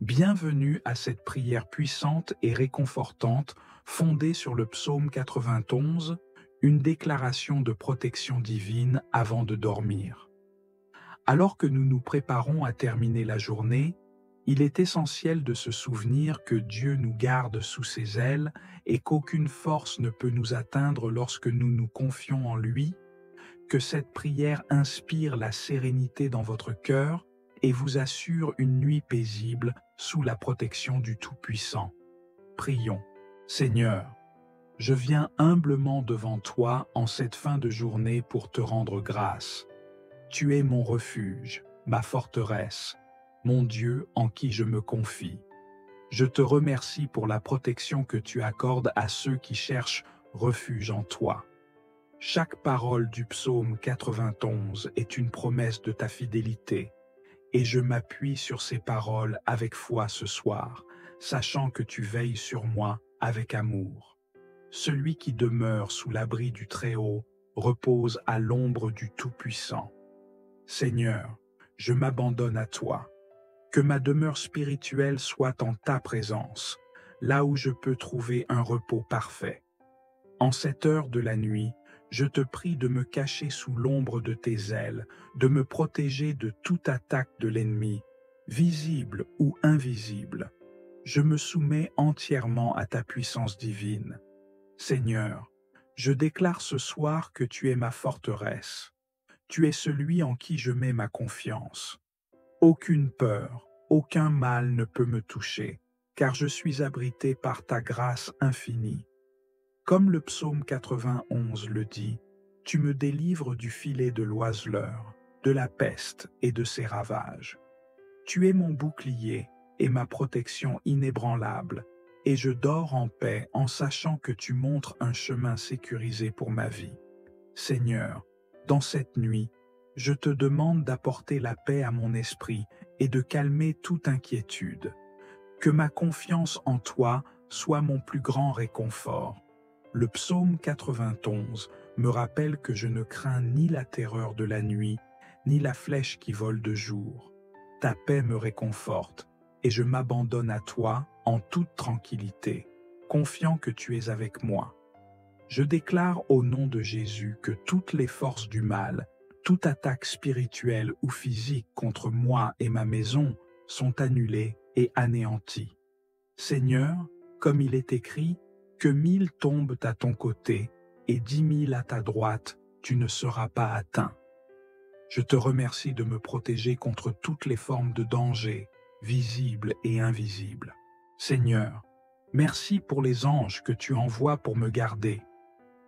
Bienvenue à cette prière puissante et réconfortante fondée sur le psaume 91, une déclaration de protection divine avant de dormir. Alors que nous nous préparons à terminer la journée, il est essentiel de se souvenir que Dieu nous garde sous ses ailes et qu'aucune force ne peut nous atteindre lorsque nous nous confions en lui, que cette prière inspire la sérénité dans votre cœur et vous assure une nuit paisible sous la protection du Tout-Puissant. Prions. Seigneur, je viens humblement devant toi en cette fin de journée pour te rendre grâce. Tu es mon refuge, ma forteresse, mon Dieu en qui je me confie. Je te remercie pour la protection que tu accordes à ceux qui cherchent refuge en toi. Chaque parole du psaume 91 est une promesse de ta fidélité, et je m'appuie sur ces paroles avec foi ce soir, sachant que tu veilles sur moi avec amour. Celui qui demeure sous l'abri du Très-Haut repose à l'ombre du Tout-Puissant. Seigneur, je m'abandonne à toi. Que ma demeure spirituelle soit en ta présence, là où je peux trouver un repos parfait. En cette heure de la nuit, je te prie de me cacher sous l'ombre de tes ailes, de me protéger de toute attaque de l'ennemi, visible ou invisible. Je me soumets entièrement à ta puissance divine. Seigneur, je déclare ce soir que tu es ma forteresse. Tu es celui en qui je mets ma confiance. Aucune peur, aucun mal ne peut me toucher, car je suis abrité par ta grâce infinie. Comme le psaume 91 le dit, tu me délivres du filet de l'oiseleur, de la peste et de ses ravages. Tu es mon bouclier et ma protection inébranlable, et je dors en paix en sachant que tu montres un chemin sécurisé pour ma vie. Seigneur, dans cette nuit, je te demande d'apporter la paix à mon esprit et de calmer toute inquiétude. Que ma confiance en toi soit mon plus grand réconfort. Le psaume 91 me rappelle que je ne crains ni la terreur de la nuit, ni la flèche qui vole de jour. Ta paix me réconforte, et je m'abandonne à toi en toute tranquillité, confiant que tu es avec moi. Je déclare au nom de Jésus que toutes les forces du mal, toute attaque spirituelle ou physique contre moi et ma maison sont annulées et anéanties. Seigneur, comme il est écrit, que 1000 tombent à ton côté et 10 000 à ta droite, tu ne seras pas atteint. Je te remercie de me protéger contre toutes les formes de danger, visibles et invisibles. Seigneur, merci pour les anges que tu envoies pour me garder.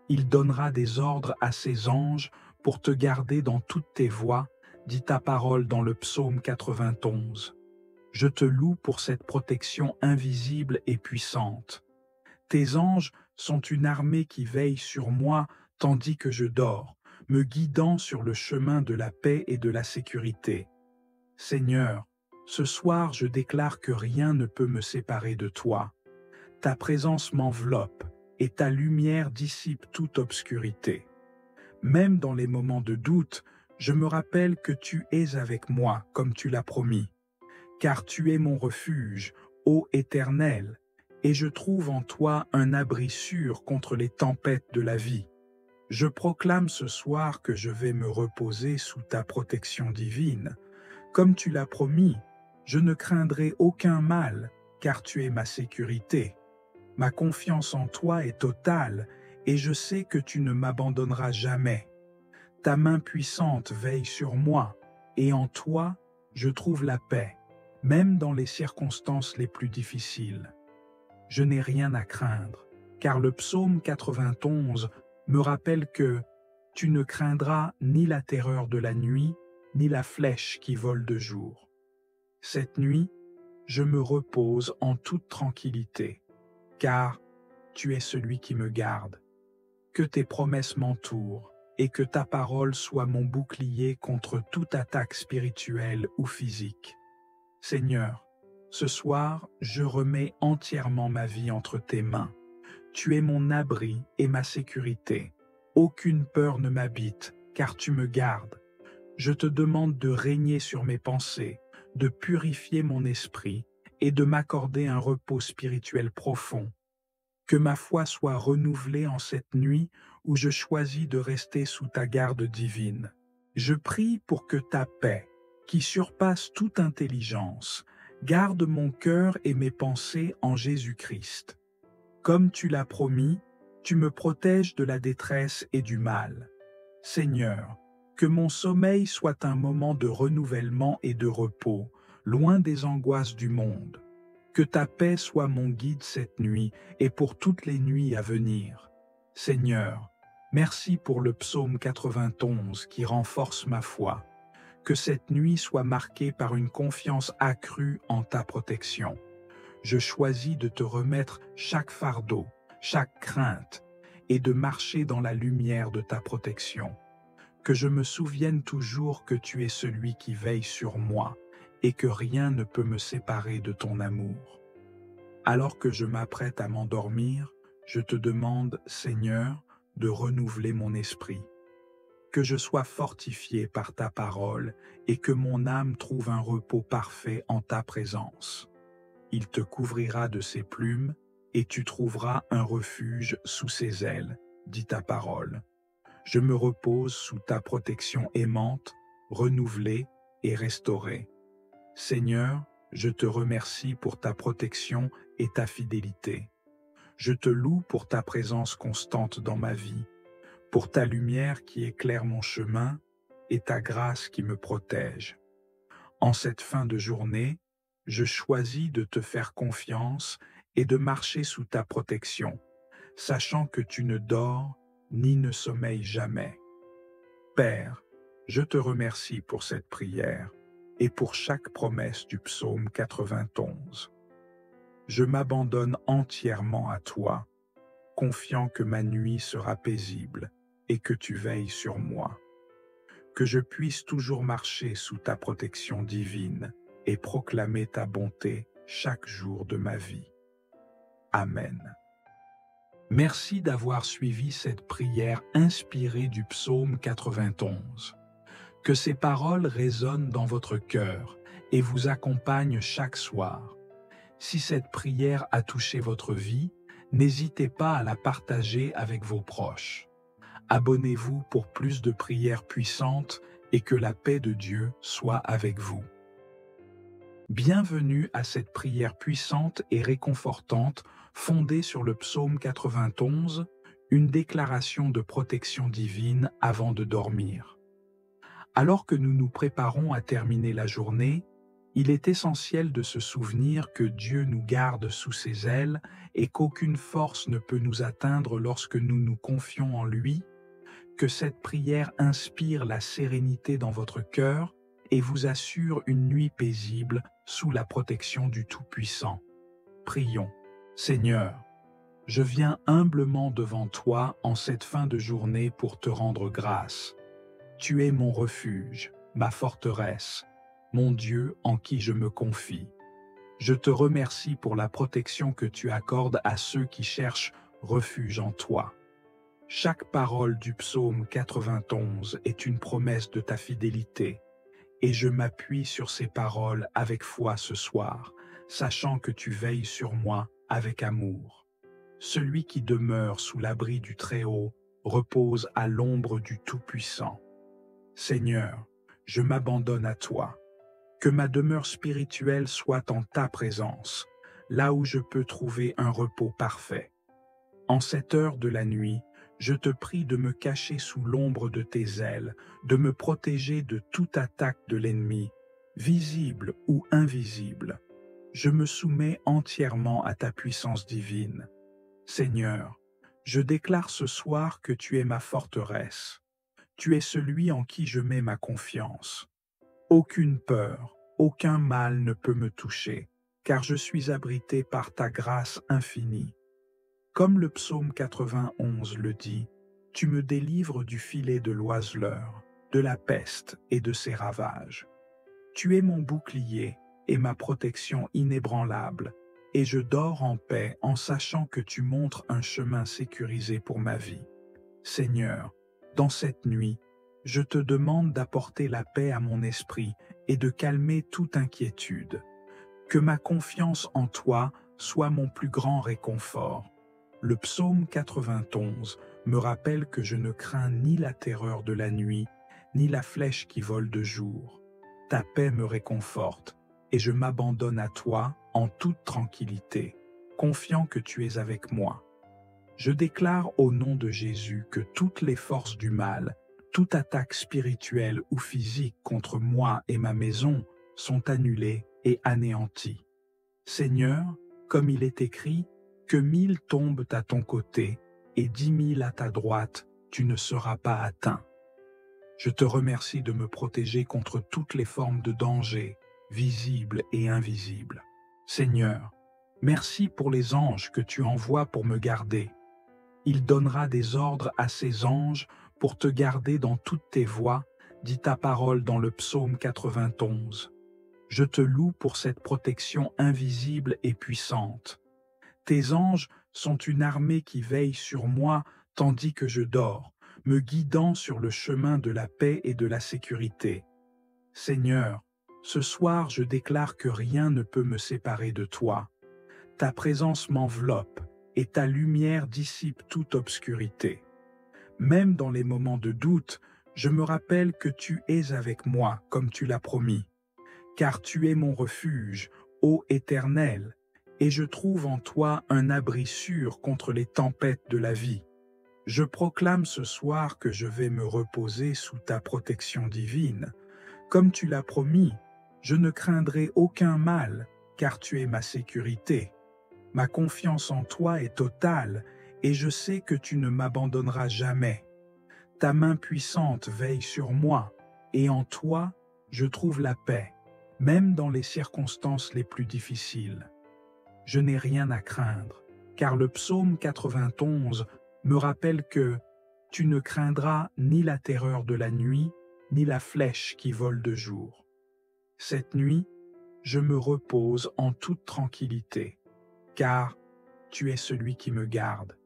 Il donnera des ordres à ses anges pour te garder dans toutes tes voies, dit ta parole dans le psaume 91. Je te loue pour cette protection invisible et puissante. Tes anges sont une armée qui veille sur moi tandis que je dors, me guidant sur le chemin de la paix et de la sécurité. Seigneur, ce soir je déclare que rien ne peut me séparer de toi. Ta présence m'enveloppe et ta lumière dissipe toute obscurité. Même dans les moments de doute, je me rappelle que tu es avec moi comme tu l'as promis. Car tu es mon refuge, ô Éternel, et je trouve en toi un abri sûr contre les tempêtes de la vie. Je proclame ce soir que je vais me reposer sous ta protection divine. Comme tu l'as promis, je ne craindrai aucun mal, car tu es ma sécurité. Ma confiance en toi est totale, et je sais que tu ne m'abandonneras jamais. Ta main puissante veille sur moi, et en toi, je trouve la paix, même dans les circonstances les plus difficiles. Je n'ai rien à craindre, car le psaume 91 me rappelle que tu ne craindras ni la terreur de la nuit, ni la flèche qui vole de jour. Cette nuit, je me repose en toute tranquillité, car tu es celui qui me garde. Que tes promesses m'entourent et que ta parole soit mon bouclier contre toute attaque spirituelle ou physique. Seigneur, ce soir, je remets entièrement ma vie entre tes mains. Tu es mon abri et ma sécurité. Aucune peur ne m'habite, car tu me gardes. Je te demande de régner sur mes pensées, de purifier mon esprit et de m'accorder un repos spirituel profond. Que ma foi soit renouvelée en cette nuit où je choisis de rester sous ta garde divine. Je prie pour que ta paix, qui surpasse toute intelligence, garde mon cœur et mes pensées en Jésus-Christ. Comme tu l'as promis, tu me protèges de la détresse et du mal. Seigneur, que mon sommeil soit un moment de renouvellement et de repos, loin des angoisses du monde. Que ta paix soit mon guide cette nuit et pour toutes les nuits à venir. Seigneur, merci pour le psaume 91 qui renforce ma foi. Que cette nuit soit marquée par une confiance accrue en ta protection. Je choisis de te remettre chaque fardeau, chaque crainte, et de marcher dans la lumière de ta protection. Que je me souvienne toujours que tu es celui qui veille sur moi, et que rien ne peut me séparer de ton amour. Alors que je m'apprête à m'endormir, je te demande, Seigneur, de renouveler mon esprit. Que je sois fortifié par ta parole et que mon âme trouve un repos parfait en ta présence. Il te couvrira de ses plumes et tu trouveras un refuge sous ses ailes, dit ta parole. Je me repose sous ta protection aimante, renouvelée et restaurée. Seigneur, je te remercie pour ta protection et ta fidélité. Je te loue pour ta présence constante dans ma vie, pour ta lumière qui éclaire mon chemin et ta grâce qui me protège. En cette fin de journée, je choisis de te faire confiance et de marcher sous ta protection, sachant que tu ne dors ni ne sommeilles jamais. Père, je te remercie pour cette prière et pour chaque promesse du psaume 91. Je m'abandonne entièrement à toi, confiant que ma nuit sera paisible et que tu veilles sur moi. Que je puisse toujours marcher sous ta protection divine et proclamer ta bonté chaque jour de ma vie. Amen. Merci d'avoir suivi cette prière inspirée du psaume 91. Que ces paroles résonnent dans votre cœur et vous accompagnent chaque soir. Si cette prière a touché votre vie, n'hésitez pas à la partager avec vos proches. Abonnez-vous pour plus de prières puissantes et que la paix de Dieu soit avec vous. Bienvenue à cette prière puissante et réconfortante fondée sur le psaume 91, une déclaration de protection divine avant de dormir. Alors que nous nous préparons à terminer la journée, il est essentiel de se souvenir que Dieu nous garde sous ses ailes et qu'aucune force ne peut nous atteindre lorsque nous nous confions en lui, que cette prière inspire la sérénité dans votre cœur et vous assure une nuit paisible sous la protection du Tout-Puissant. Prions. Seigneur, je viens humblement devant toi en cette fin de journée pour te rendre grâce. Tu es mon refuge, ma forteresse, mon Dieu en qui je me confie. Je te remercie pour la protection que tu accordes à ceux qui cherchent refuge en toi. Chaque parole du psaume 91 est une promesse de ta fidélité, et je m'appuie sur ces paroles avec foi ce soir, sachant que tu veilles sur moi avec amour. Celui qui demeure sous l'abri du Très-Haut repose à l'ombre du Tout-Puissant. Seigneur, je m'abandonne à toi. Que ma demeure spirituelle soit en ta présence, là où je peux trouver un repos parfait. En cette heure de la nuit, je te prie de me cacher sous l'ombre de tes ailes, de me protéger de toute attaque de l'ennemi, visible ou invisible. Je me soumets entièrement à ta puissance divine. Seigneur, je déclare ce soir que tu es ma forteresse. Tu es celui en qui je mets ma confiance. Aucune peur, aucun mal ne peut me toucher, car je suis abrité par ta grâce infinie. Comme le psaume 91 le dit, tu me délivres du filet de l'oiseleur, de la peste et de ses ravages. Tu es mon bouclier et ma protection inébranlable, et je dors en paix en sachant que tu montres un chemin sécurisé pour ma vie. Seigneur, dans cette nuit, je te demande d'apporter la paix à mon esprit et de calmer toute inquiétude. Que ma confiance en toi soit mon plus grand réconfort. Le psaume 91 me rappelle que je ne crains ni la terreur de la nuit, ni la flèche qui vole de jour. Ta paix me réconforte, et je m'abandonne à toi en toute tranquillité, confiant que tu es avec moi. Je déclare au nom de Jésus que toutes les forces du mal, toute attaque spirituelle ou physique contre moi et ma maison sont annulées et anéanties. Seigneur, comme il est écrit, que 1000 tombent à ton côté et 10 000 à ta droite, tu ne seras pas atteint. Je te remercie de me protéger contre toutes les formes de danger, visibles et invisibles. Seigneur, merci pour les anges que tu envoies pour me garder. Il donnera des ordres à ses anges pour te garder dans toutes tes voies, dit ta parole dans le psaume 91. Je te loue pour cette protection invisible et puissante. Tes anges sont une armée qui veille sur moi tandis que je dors, me guidant sur le chemin de la paix et de la sécurité. Seigneur, ce soir je déclare que rien ne peut me séparer de toi. Ta présence m'enveloppe et ta lumière dissipe toute obscurité. Même dans les moments de doute, je me rappelle que tu es avec moi comme tu l'as promis. Car tu es mon refuge, ô Éternel, et je trouve en toi un abri sûr contre les tempêtes de la vie. Je proclame ce soir que je vais me reposer sous ta protection divine. Comme tu l'as promis, je ne craindrai aucun mal, car tu es ma sécurité. Ma confiance en toi est totale, et je sais que tu ne m'abandonneras jamais. Ta main puissante veille sur moi, et en toi, je trouve la paix, même dans les circonstances les plus difficiles. Je n'ai rien à craindre, car le psaume 91 me rappelle que tu ne craindras ni la terreur de la nuit, ni la flèche qui vole de jour. Cette nuit, je me repose en toute tranquillité, car tu es celui qui me garde.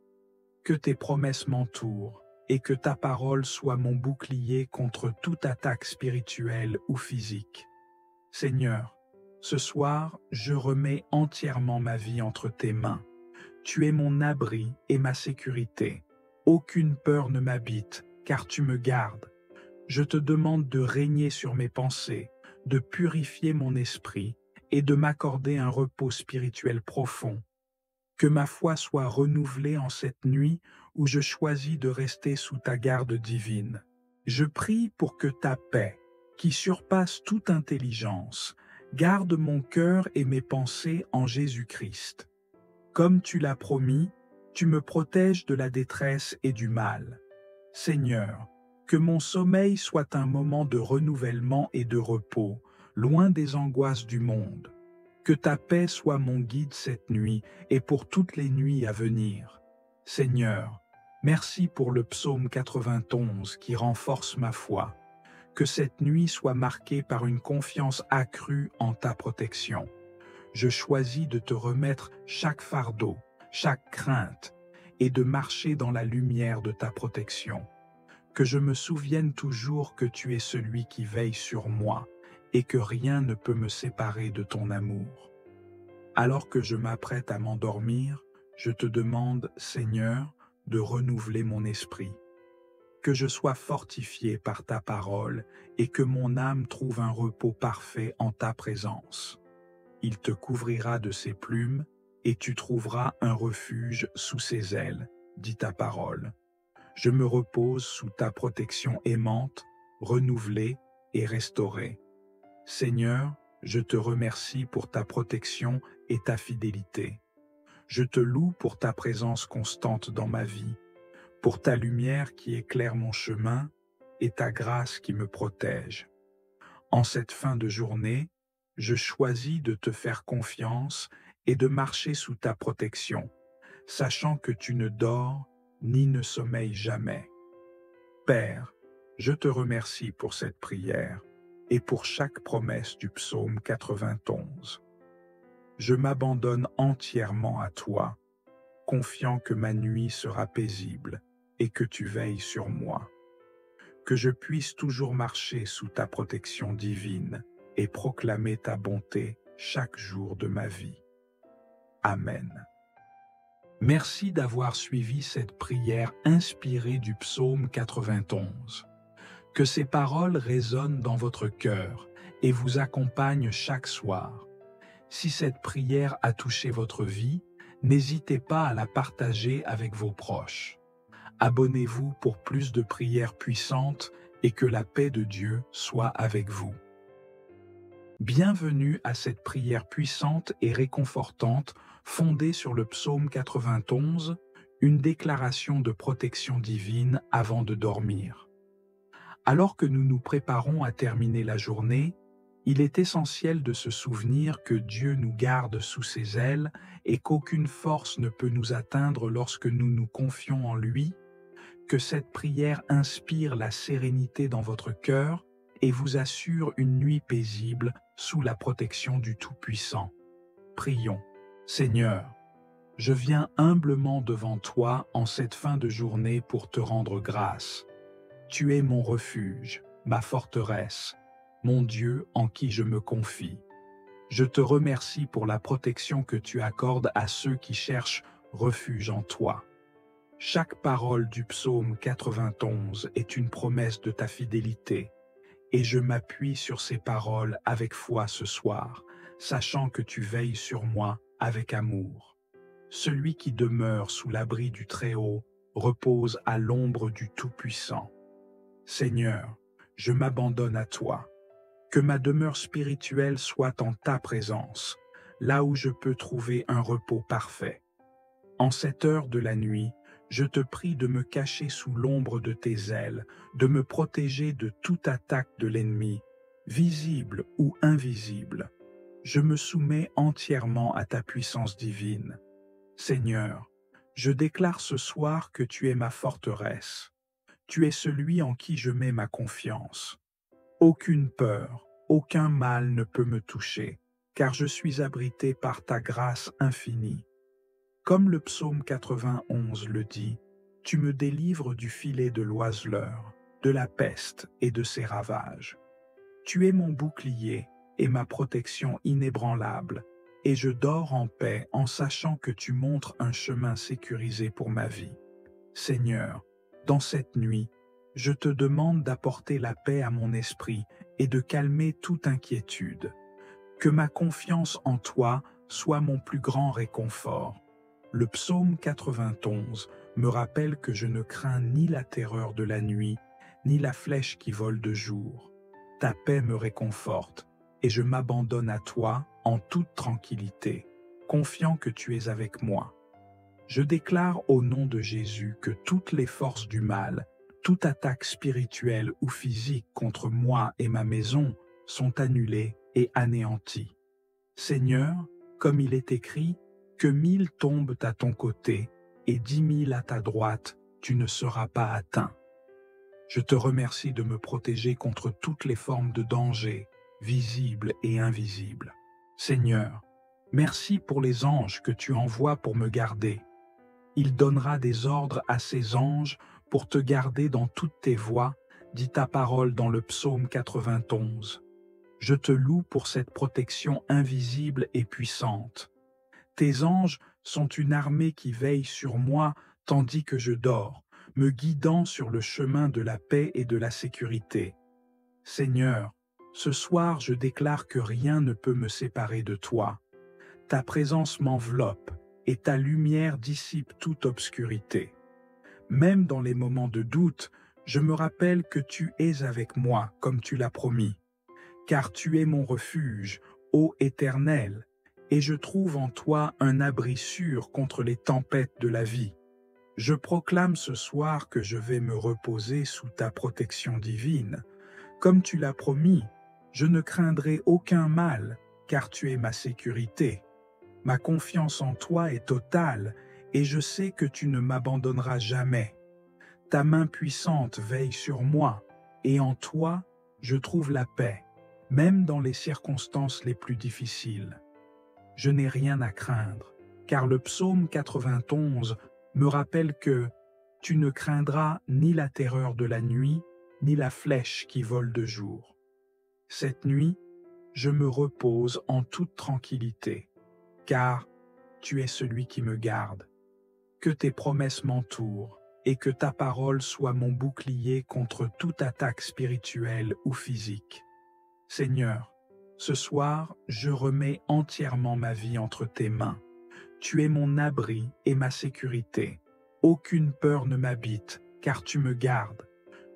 Que tes promesses m'entourent et que ta parole soit mon bouclier contre toute attaque spirituelle ou physique. Seigneur, ce soir, je remets entièrement ma vie entre tes mains. Tu es mon abri et ma sécurité. Aucune peur ne m'habite, car tu me gardes. Je te demande de régner sur mes pensées, de purifier mon esprit et de m'accorder un repos spirituel profond. Que ma foi soit renouvelée en cette nuit où je choisis de rester sous ta garde divine. Je prie pour que ta paix, qui surpasse toute intelligence, garde mon cœur et mes pensées en Jésus-Christ. Comme tu l'as promis, tu me protèges de la détresse et du mal. Seigneur, que mon sommeil soit un moment de renouvellement et de repos, loin des angoisses du monde. Que ta paix soit mon guide cette nuit et pour toutes les nuits à venir. Seigneur, merci pour le psaume 91 qui renforce ma foi. Que cette nuit soit marquée par une confiance accrue en ta protection. Je choisis de te remettre chaque fardeau, chaque crainte, et de marcher dans la lumière de ta protection. Que je me souvienne toujours que tu es celui qui veille sur moi, et que rien ne peut me séparer de ton amour. Alors que je m'apprête à m'endormir, je te demande, Seigneur, de renouveler mon esprit. Que je sois fortifié par ta parole et que mon âme trouve un repos parfait en ta présence. Il te couvrira de ses plumes et tu trouveras un refuge sous ses ailes, dit ta parole. Je me repose sous ta protection aimante, renouvelée et restaurée. Seigneur, je te remercie pour ta protection et ta fidélité. Je te loue pour ta présence constante dans ma vie, pour ta lumière qui éclaire mon chemin et ta grâce qui me protège. En cette fin de journée, je choisis de te faire confiance et de marcher sous ta protection, sachant que tu ne dors ni ne sommeilles jamais. Père, je te remercie pour cette prière et pour chaque promesse du psaume 91. Je m'abandonne entièrement à toi, confiant que ma nuit sera paisible et que tu veilles sur moi. Que je puisse toujours marcher sous ta protection divine et proclamer ta bonté chaque jour de ma vie. Amen. Merci d'avoir suivi cette prière inspirée du psaume 91. Que ces paroles résonnent dans votre cœur et vous accompagnent chaque soir. Si cette prière a touché votre vie, n'hésitez pas à la partager avec vos proches. Abonnez-vous pour plus de prières puissantes et que la paix de Dieu soit avec vous. Bienvenue à cette prière puissante et réconfortante fondée sur le psaume 91, une déclaration de protection divine avant de dormir. Alors que nous nous préparons à terminer la journée, il est essentiel de se souvenir que Dieu nous garde sous ses ailes et qu'aucune force ne peut nous atteindre lorsque nous nous confions en lui, que cette prière inspire la sérénité dans votre cœur et vous assure une nuit paisible sous la protection du Tout-Puissant. Prions. Seigneur, je viens humblement devant toi en cette fin de journée pour te rendre grâce. Tu es mon refuge, ma forteresse, mon Dieu en qui je me confie. Je te remercie pour la protection que tu accordes à ceux qui cherchent refuge en toi. Chaque parole du psaume 91 est une promesse de ta fidélité, et je m'appuie sur ces paroles avec foi ce soir, sachant que tu veilles sur moi avec amour. Celui qui demeure sous l'abri du Très-Haut repose à l'ombre du Tout-Puissant. Seigneur, je m'abandonne à toi. Que ma demeure spirituelle soit en ta présence, là où je peux trouver un repos parfait. En cette heure de la nuit, je te prie de me cacher sous l'ombre de tes ailes, de me protéger de toute attaque de l'ennemi, visible ou invisible. Je me soumets entièrement à ta puissance divine. Seigneur, je déclare ce soir que tu es ma forteresse. Tu es celui en qui je mets ma confiance. Aucune peur, aucun mal ne peut me toucher, car je suis abrité par ta grâce infinie. Comme le psaume 91 le dit, tu me délivres du filet de l'oiseleur, de la peste et de ses ravages. Tu es mon bouclier et ma protection inébranlable, et je dors en paix en sachant que tu montres un chemin sécurisé pour ma vie. Seigneur, dans cette nuit, je te demande d'apporter la paix à mon esprit et de calmer toute inquiétude. Que ma confiance en toi soit mon plus grand réconfort. Le psaume 91 me rappelle que je ne crains ni la terreur de la nuit, ni la flèche qui vole de jour. Ta paix me réconforte, et je m'abandonne à toi en toute tranquillité, confiant que tu es avec moi. Je déclare au nom de Jésus que toutes les forces du mal, toute attaque spirituelle ou physique contre moi et ma maison sont annulées et anéanties. Seigneur, comme il est écrit, que 1000 tombent à ton côté et 10 000 à ta droite, tu ne seras pas atteint. Je te remercie de me protéger contre toutes les formes de danger, visibles et invisibles. Seigneur, merci pour les anges que tu envoies pour me garder. Il donnera des ordres à ses anges pour te garder dans toutes tes voies, dit ta parole dans le psaume 91. Je te loue pour cette protection invisible et puissante. Tes anges sont une armée qui veille sur moi tandis que je dors, me guidant sur le chemin de la paix et de la sécurité. Seigneur, ce soir je déclare que rien ne peut me séparer de toi. Ta présence m'enveloppe et ta lumière dissipe toute obscurité. Même dans les moments de doute, je me rappelle que tu es avec moi comme tu l'as promis. Car tu es mon refuge, ô Éternel, et je trouve en toi un abri sûr contre les tempêtes de la vie. Je proclame ce soir que je vais me reposer sous ta protection divine. Comme tu l'as promis, je ne craindrai aucun mal, car tu es ma sécurité. Ma confiance en toi est totale, et je sais que tu ne m'abandonneras jamais. Ta main puissante veille sur moi, et en toi, je trouve la paix, même dans les circonstances les plus difficiles. Je n'ai rien à craindre, car le psaume 91 me rappelle que tu ne craindras ni la terreur de la nuit, ni la flèche qui vole de jour. Cette nuit, je me repose en toute tranquillité, car tu es celui qui me garde. Que tes promesses m'entourent et que ta parole soit mon bouclier contre toute attaque spirituelle ou physique. Seigneur, ce soir, je remets entièrement ma vie entre tes mains. Tu es mon abri et ma sécurité. Aucune peur ne m'habite, car tu me gardes.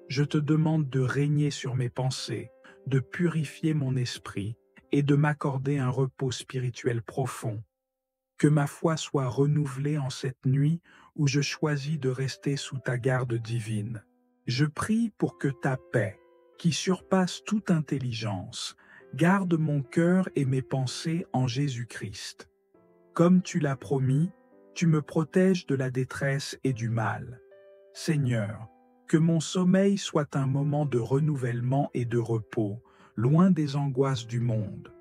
Je te demande de régner sur mes pensées, de purifier mon esprit et de m'accorder un repos spirituel profond. Que ma foi soit renouvelée en cette nuit où je choisis de rester sous ta garde divine. Je prie pour que ta paix, qui surpasse toute intelligence, garde mon cœur et mes pensées en Jésus-Christ. Comme tu l'as promis, tu me protèges de la détresse et du mal. Seigneur, que mon sommeil soit un moment de renouvellement et de repos, loin des angoisses du monde.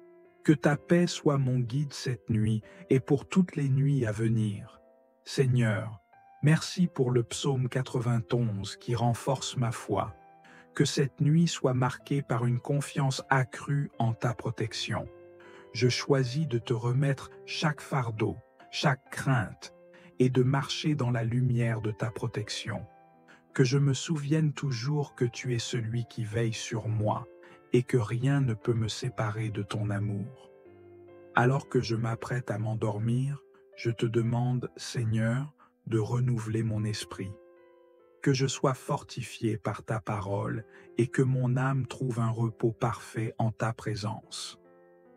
Que ta paix soit mon guide cette nuit et pour toutes les nuits à venir. Seigneur, merci pour le psaume 91 qui renforce ma foi. Que cette nuit soit marquée par une confiance accrue en ta protection. Je choisis de te remettre chaque fardeau, chaque crainte, et de marcher dans la lumière de ta protection. Que je me souvienne toujours que tu es celui qui veille sur moi, et que rien ne peut me séparer de ton amour. Alors que je m'apprête à m'endormir, je te demande, Seigneur, de renouveler mon esprit. Que je sois fortifié par ta parole et que mon âme trouve un repos parfait en ta présence.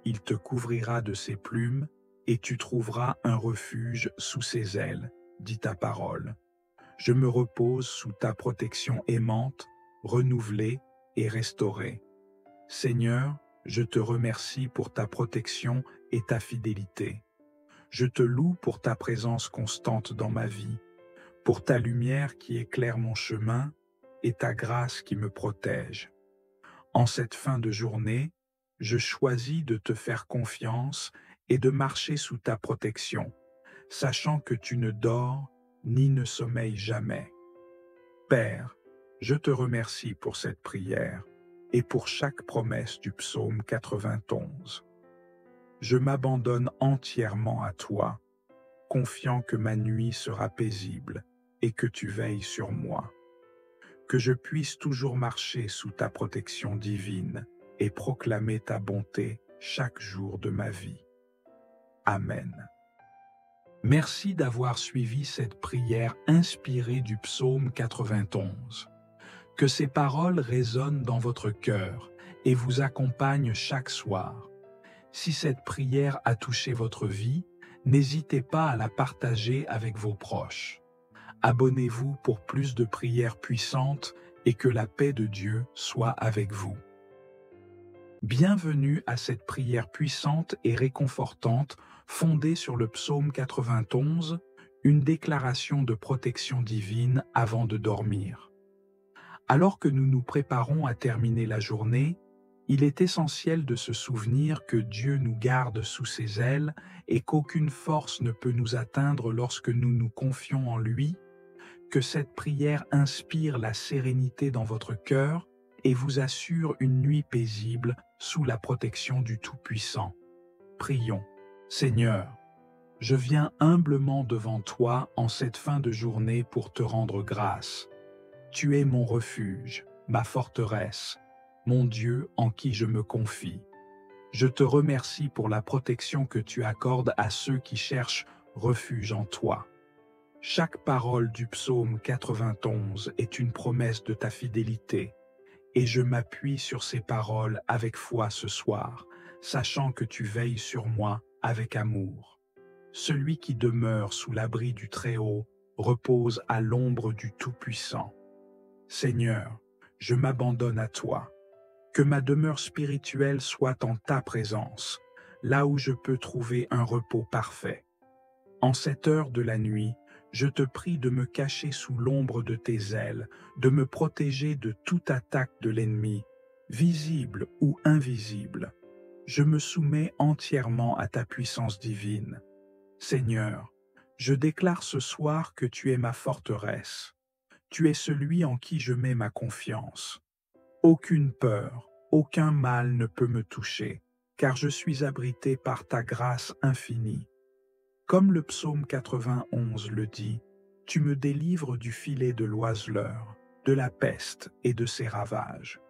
Il te couvrira de ses plumes et tu trouveras un refuge sous ses ailes, dit ta parole. Je me repose sous ta protection aimante, renouvelée et restaurée. Seigneur, je te remercie pour ta protection et ta fidélité. Je te loue pour ta présence constante dans ma vie, pour ta lumière qui éclaire mon chemin et ta grâce qui me protège. En cette fin de journée, je choisis de te faire confiance et de marcher sous ta protection, sachant que tu ne dors ni ne sommeilles jamais. Père, je te remercie pour cette prière et pour chaque promesse du psaume 91. Je m'abandonne entièrement à toi, confiant que ma nuit sera paisible et que tu veilles sur moi. Que je puisse toujours marcher sous ta protection divine et proclamer ta bonté chaque jour de ma vie. Amen. Merci d'avoir suivi cette prière inspirée du psaume 91. Que ces paroles résonnent dans votre cœur et vous accompagnent chaque soir. Si cette prière a touché votre vie, n'hésitez pas à la partager avec vos proches. Abonnez-vous pour plus de prières puissantes et que la paix de Dieu soit avec vous. Bienvenue à cette prière puissante et réconfortante fondée sur le psaume 91, une déclaration de protection divine avant de dormir. Alors que nous nous préparons à terminer la journée, il est essentiel de se souvenir que Dieu nous garde sous ses ailes et qu'aucune force ne peut nous atteindre lorsque nous nous confions en lui, que cette prière inspire la sérénité dans votre cœur et vous assure une nuit paisible sous la protection du Tout-Puissant. Prions. Seigneur, je viens humblement devant toi en cette fin de journée pour te rendre grâce. Tu es mon refuge, ma forteresse, mon Dieu en qui je me confie. Je te remercie pour la protection que tu accordes à ceux qui cherchent refuge en toi. Chaque parole du psaume 91 est une promesse de ta fidélité, et je m'appuie sur ces paroles avec foi ce soir, sachant que tu veilles sur moi avec amour. Celui qui demeure sous l'abri du Très-Haut repose à l'ombre du Tout-Puissant. Seigneur, je m'abandonne à toi. Que ma demeure spirituelle soit en ta présence, là où je peux trouver un repos parfait. En cette heure de la nuit, je te prie de me cacher sous l'ombre de tes ailes, de me protéger de toute attaque de l'ennemi, visible ou invisible. Je me soumets entièrement à ta puissance divine. Seigneur, je déclare ce soir que tu es ma forteresse. Tu es celui en qui je mets ma confiance. Aucune peur, aucun mal ne peut me toucher, car je suis abrité par ta grâce infinie. Comme le psaume 91 le dit, tu me délivres du filet de l'oiseleur, de la peste et de ses ravages.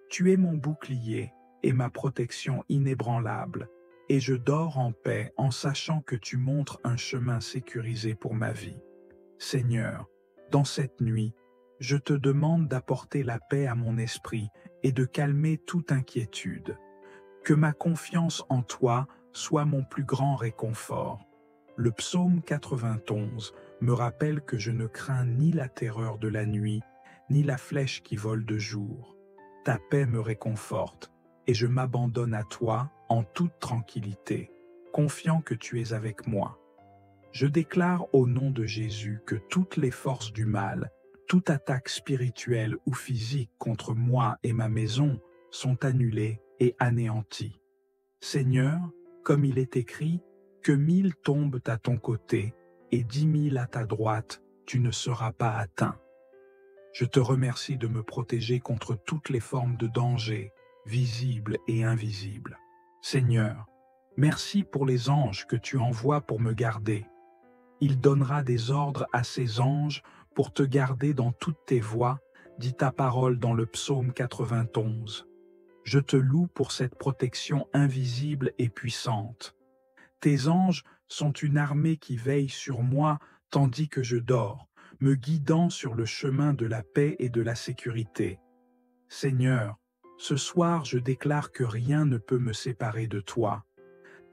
Tu es mon bouclier et ma protection inébranlable, et je dors en paix en sachant que tu montres un chemin sécurisé pour ma vie. Seigneur, dans cette nuit, je te demande d'apporter la paix à mon esprit et de calmer toute inquiétude. Que ma confiance en toi soit mon plus grand réconfort. Le psaume 91 me rappelle que je ne crains ni la terreur de la nuit, ni la flèche qui vole de jour. Ta paix me réconforte, et je m'abandonne à toi en toute tranquillité, confiant que tu es avec moi. Je déclare au nom de Jésus que toutes les forces du mal, toute attaque spirituelle ou physique contre moi et ma maison sont annulées et anéanties. Seigneur, comme il est écrit, que 1000 tombent à ton côté et 10 000 à ta droite, tu ne seras pas atteint. Je te remercie de me protéger contre toutes les formes de danger, visibles et invisibles. Seigneur, merci pour les anges que tu envoies pour me garder. Il donnera des ordres à ses anges pour te garder dans toutes tes voies, dit ta parole dans le psaume 91. Je te loue pour cette protection invisible et puissante. Tes anges sont une armée qui veille sur moi tandis que je dors, me guidant sur le chemin de la paix et de la sécurité. Seigneur, ce soir je déclare que rien ne peut me séparer de toi.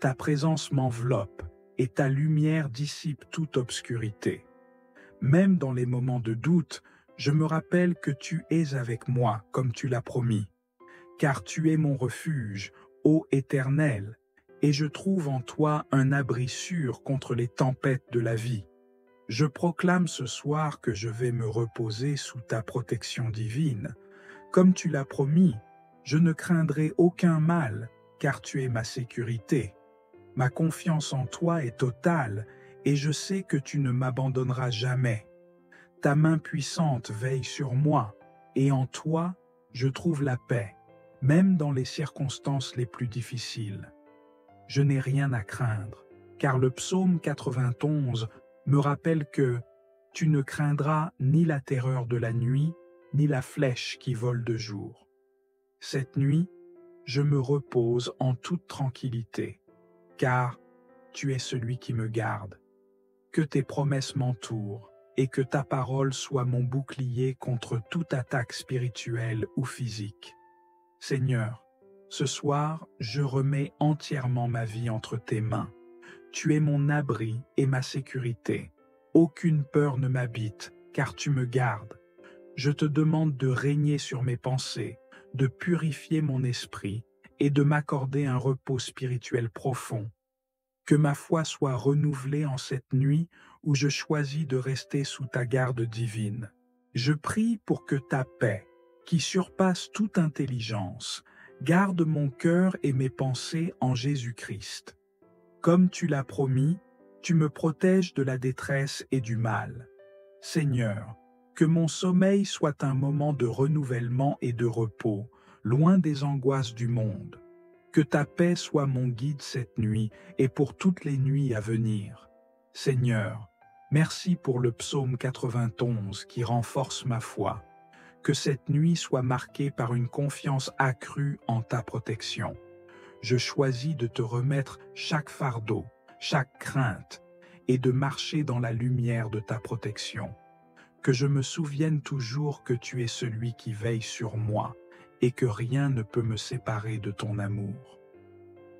Ta présence m'enveloppe et ta lumière dissipe toute obscurité. Même dans les moments de doute, je me rappelle que tu es avec moi comme tu l'as promis. Car tu es mon refuge, ô Éternel, et je trouve en toi un abri sûr contre les tempêtes de la vie. Je proclame ce soir que je vais me reposer sous ta protection divine. Comme tu l'as promis, je ne craindrai aucun mal, car tu es ma sécurité. Ma confiance en toi est totale, et je sais que tu ne m'abandonneras jamais. Ta main puissante veille sur moi, et en toi, je trouve la paix, même dans les circonstances les plus difficiles. Je n'ai rien à craindre, car le psaume 91 me rappelle que tu ne craindras ni la terreur de la nuit, ni la flèche qui vole de jour. Cette nuit, je me repose en toute tranquillité, car tu es celui qui me garde. Que tes promesses m'entourent et que ta parole soit mon bouclier contre toute attaque spirituelle ou physique. Seigneur, ce soir, je remets entièrement ma vie entre tes mains. Tu es mon abri et ma sécurité. Aucune peur ne m'habite, car tu me gardes. Je te demande de régner sur mes pensées, de purifier mon esprit et de m'accorder un repos spirituel profond. Que ma foi soit renouvelée en cette nuit où je choisis de rester sous ta garde divine. Je prie pour que ta paix, qui surpasse toute intelligence, garde mon cœur et mes pensées en Jésus-Christ. Comme tu l'as promis, tu me protèges de la détresse et du mal. Seigneur, que mon sommeil soit un moment de renouvellement et de repos, loin des angoisses du monde. Que ta paix soit mon guide cette nuit et pour toutes les nuits à venir. Seigneur, merci pour le psaume 91 qui renforce ma foi. Que cette nuit soit marquée par une confiance accrue en ta protection. Je choisis de te remettre chaque fardeau, chaque crainte, et de marcher dans la lumière de ta protection. Que je me souvienne toujours que tu es celui qui veille sur moi, et que rien ne peut me séparer de ton amour.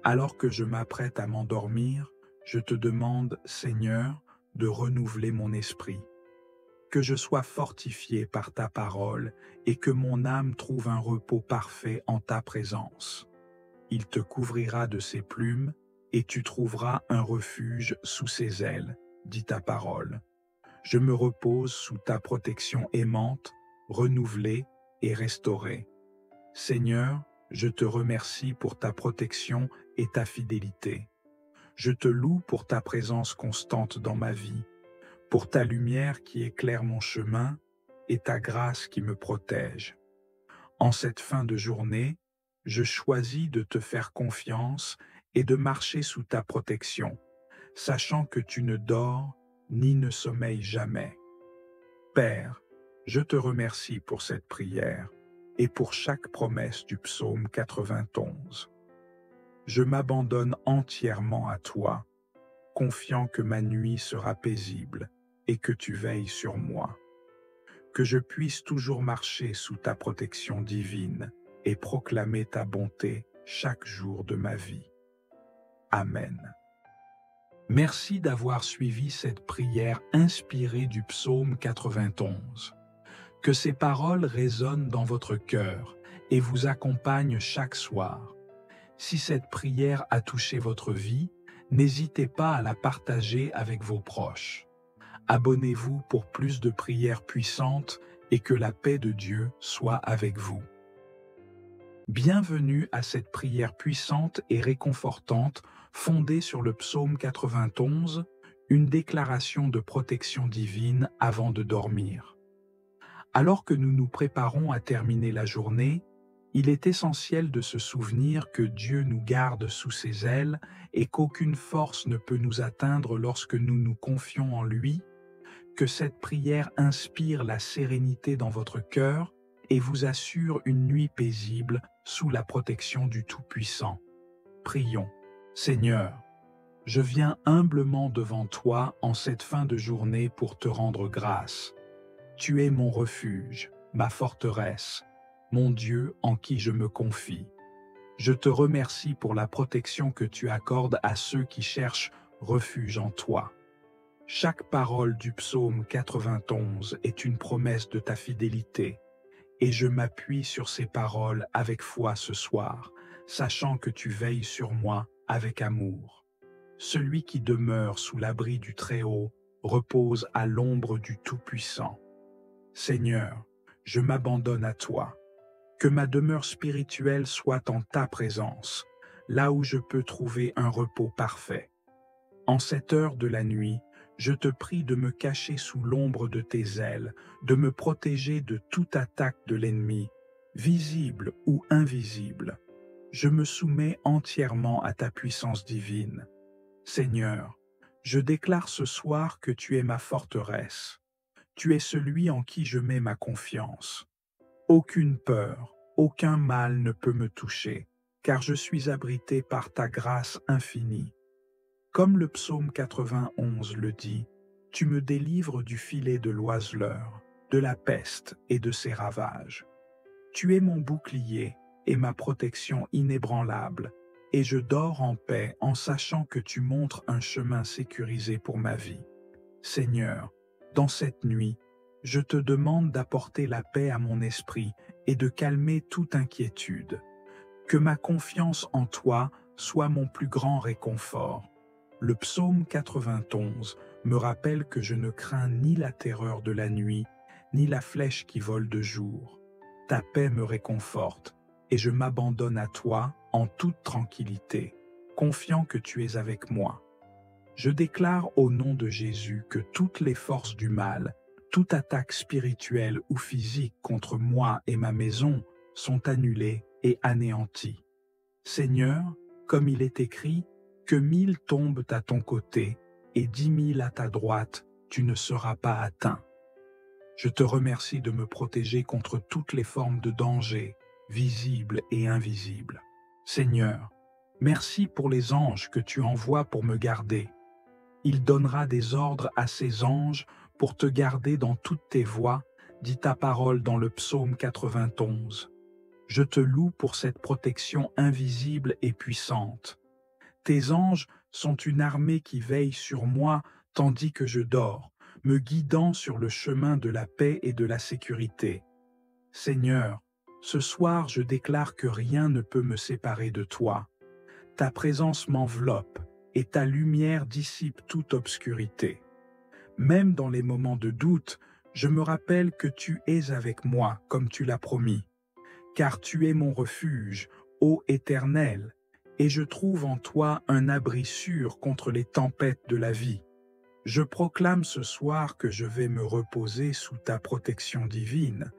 Alors que je m'apprête à m'endormir, je te demande, Seigneur, de renouveler mon esprit. Que je sois fortifié par ta parole et que mon âme trouve un repos parfait en ta présence. Il te couvrira de ses plumes et tu trouveras un refuge sous ses ailes, dit ta parole. Je me repose sous ta protection aimante, renouvelée et restaurée. Seigneur, je te remercie pour ta protection et ta fidélité. Je te loue pour ta présence constante dans ma vie, pour ta lumière qui éclaire mon chemin et ta grâce qui me protège. En cette fin de journée, je choisis de te faire confiance et de marcher sous ta protection, sachant que tu ne dors ni ne sommeilles jamais. Père, je te remercie pour cette prière et pour chaque promesse du psaume 91. Je m'abandonne entièrement à toi, confiant que ma nuit sera paisible et que tu veilles sur moi. Que je puisse toujours marcher sous ta protection divine et proclamer ta bonté chaque jour de ma vie. Amen. Merci d'avoir suivi cette prière inspirée du psaume 91. Que ces paroles résonnent dans votre cœur et vous accompagnent chaque soir. Si cette prière a touché votre vie, n'hésitez pas à la partager avec vos proches. Abonnez-vous pour plus de prières puissantes et que la paix de Dieu soit avec vous. Bienvenue à cette prière puissante et réconfortante fondée sur le psaume 91, une déclaration de protection divine avant de dormir. Alors que nous nous préparons à terminer la journée, il est essentiel de se souvenir que Dieu nous garde sous ses ailes et qu'aucune force ne peut nous atteindre lorsque nous nous confions en lui, que cette prière inspire la sérénité dans votre cœur et vous assure une nuit paisible sous la protection du Tout-Puissant. Prions. Seigneur, je viens humblement devant toi en cette fin de journée pour te rendre grâce. Tu es mon refuge, ma forteresse, mon Dieu en qui je me confie. Je te remercie pour la protection que tu accordes à ceux qui cherchent refuge en toi. Chaque parole du psaume 91 est une promesse de ta fidélité, et je m'appuie sur ces paroles avec foi ce soir, sachant que tu veilles sur moi avec amour. Celui qui demeure sous l'abri du Très-Haut repose à l'ombre du Tout-Puissant. Seigneur, je m'abandonne à toi. Que ma demeure spirituelle soit en ta présence, là où je peux trouver un repos parfait. En cette heure de la nuit, je te prie de me cacher sous l'ombre de tes ailes, de me protéger de toute attaque de l'ennemi, visible ou invisible. Je me soumets entièrement à ta puissance divine. Seigneur, je déclare ce soir que tu es ma forteresse. Tu es celui en qui je mets ma confiance. Aucune peur, aucun mal ne peut me toucher, car je suis abrité par ta grâce infinie. Comme le psaume 91 le dit, tu me délivres du filet de l'oiseleur, de la peste et de ses ravages. Tu es mon bouclier et ma protection inébranlable, et je dors en paix en sachant que tu montres un chemin sécurisé pour ma vie. Seigneur, dans cette nuit, je te demande d'apporter la paix à mon esprit et de calmer toute inquiétude. Que ma confiance en toi soit mon plus grand réconfort. Le psaume 91 me rappelle que je ne crains ni la terreur de la nuit, ni la flèche qui vole de jour. Ta paix me réconforte, et je m'abandonne à toi en toute tranquillité, confiant que tu es avec moi. Je déclare au nom de Jésus que toutes les forces du mal, toute attaque spirituelle ou physique contre moi et ma maison sont annulées et anéanties. Seigneur, comme il est écrit, que 1000 tombent à ton côté et 10 000 à ta droite, tu ne seras pas atteint. Je te remercie de me protéger contre toutes les formes de danger, visibles et invisibles. Seigneur, merci pour les anges que tu envoies pour me garder. Il donnera des ordres à ses anges pour te garder dans toutes tes voies, dit ta parole dans le psaume 91. Je te loue pour cette protection invisible et puissante. Tes anges sont une armée qui veille sur moi tandis que je dors, me guidant sur le chemin de la paix et de la sécurité. Seigneur, ce soir je déclare que rien ne peut me séparer de toi. Ta présence m'enveloppe et ta lumière dissipe toute obscurité. Même dans les moments de doute, je me rappelle que tu es avec moi comme tu l'as promis. Car tu es mon refuge, ô Éternel, et je trouve en toi un abri sûr contre les tempêtes de la vie. Je proclame ce soir que je vais me reposer sous ta protection divine.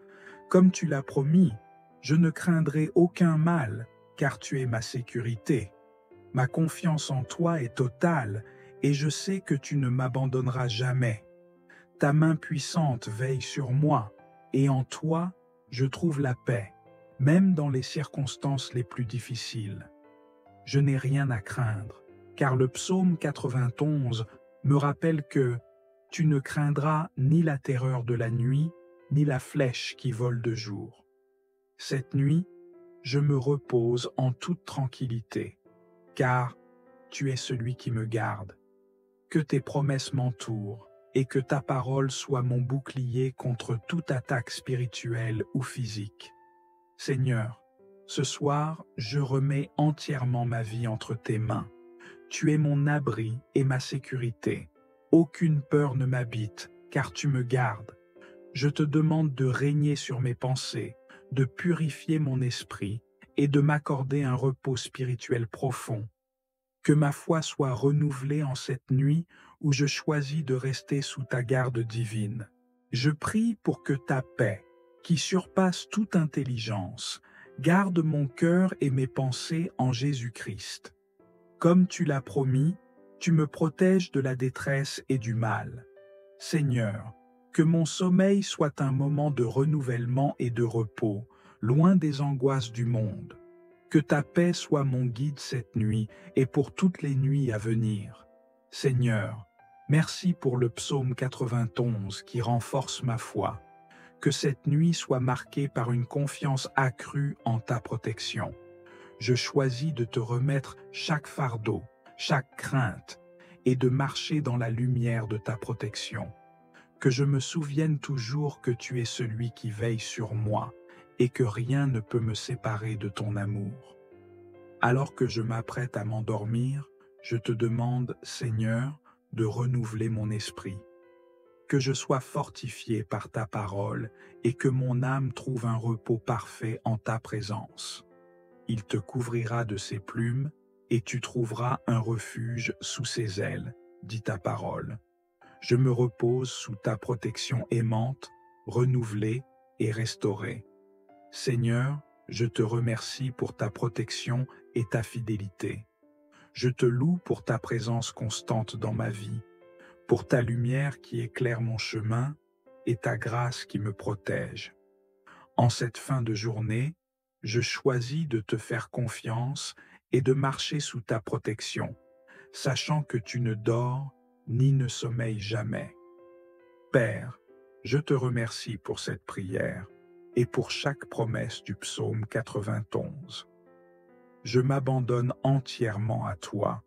Comme tu l'as promis, je ne craindrai aucun mal, car tu es ma sécurité. Ma confiance en toi est totale, et je sais que tu ne m'abandonneras jamais. Ta main puissante veille sur moi, et en toi, je trouve la paix, même dans les circonstances les plus difficiles. Je n'ai rien à craindre, car le psaume 91 me rappelle que tu ne craindras ni la terreur de la nuit, ni la flèche qui vole de jour. Cette nuit, je me repose en toute tranquillité, car tu es celui qui me garde. Que tes promesses m'entourent et que ta parole soit mon bouclier contre toute attaque spirituelle ou physique. Seigneur, ce soir, je remets entièrement ma vie entre tes mains. Tu es mon abri et ma sécurité. Aucune peur ne m'habite, car tu me gardes. Je te demande de régner sur mes pensées, de purifier mon esprit et de m'accorder un repos spirituel profond. Que ma foi soit renouvelée en cette nuit où je choisis de rester sous ta garde divine. Je prie pour que ta paix, qui surpasse toute intelligence, garde mon cœur et mes pensées en Jésus-Christ. Comme tu l'as promis, tu me protèges de la détresse et du mal. Seigneur, que mon sommeil soit un moment de renouvellement et de repos, loin des angoisses du monde. Que ta paix soit mon guide cette nuit et pour toutes les nuits à venir. Seigneur, merci pour le psaume 91 qui renforce ma foi. Que cette nuit soit marquée par une confiance accrue en ta protection. Je choisis de te remettre chaque fardeau, chaque crainte, et de marcher dans la lumière de ta protection. Que je me souvienne toujours que tu es celui qui veille sur moi, et que rien ne peut me séparer de ton amour. Alors que je m'apprête à m'endormir, je te demande, Seigneur, de renouveler mon esprit. Que je sois fortifié par ta parole et que mon âme trouve un repos parfait en ta présence. Il te couvrira de ses plumes et tu trouveras un refuge sous ses ailes, dit ta parole. Je me repose sous ta protection aimante, renouvelée et restaurée. Seigneur, je te remercie pour ta protection et ta fidélité. Je te loue pour ta présence constante dans ma vie, pour ta lumière qui éclaire mon chemin et ta grâce qui me protège. En cette fin de journée, je choisis de te faire confiance et de marcher sous ta protection, sachant que tu ne dors ni ne sommeilles jamais. Père, je te remercie pour cette prière et pour chaque promesse du psaume 91. Je m'abandonne entièrement à toi,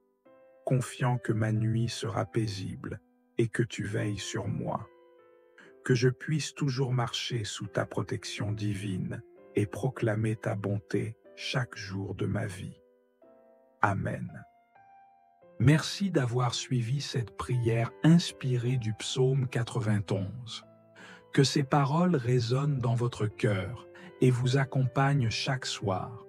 confiant que ma nuit sera paisible et que tu veilles sur moi. Que je puisse toujours marcher sous ta protection divine et proclamer ta bonté chaque jour de ma vie. Amen. Merci d'avoir suivi cette prière inspirée du psaume 91. Que ces paroles résonnent dans votre cœur et vous accompagnent chaque soir.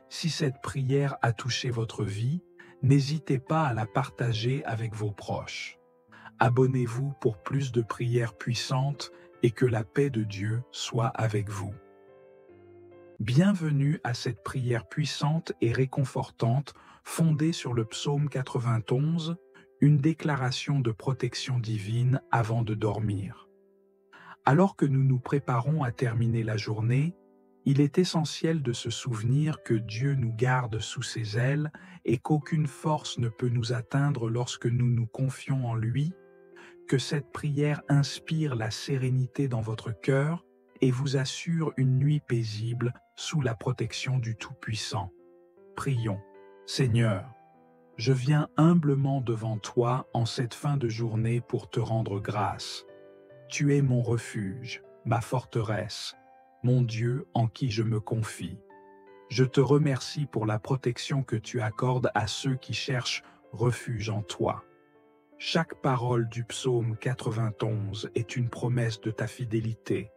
Si cette prière a touché votre vie, n'hésitez pas à la partager avec vos proches. Abonnez-vous pour plus de prières puissantes et que la paix de Dieu soit avec vous. Bienvenue à cette prière puissante et réconfortante fondée sur le psaume 91, une déclaration de protection divine avant de dormir. Alors que nous nous préparons à terminer la journée, il est essentiel de se souvenir que Dieu nous garde sous ses ailes et qu'aucune force ne peut nous atteindre lorsque nous nous confions en lui, que cette prière inspire la sérénité dans votre cœur et vous assure une nuit paisible sous la protection du Tout-Puissant. Prions. Seigneur, je viens humblement devant toi en cette fin de journée pour te rendre grâce. Tu es mon refuge, ma forteresse, mon Dieu en qui je me confie. Je te remercie pour la protection que tu accordes à ceux qui cherchent refuge en toi. Chaque parole du psaume 91 est une promesse de ta fidélité,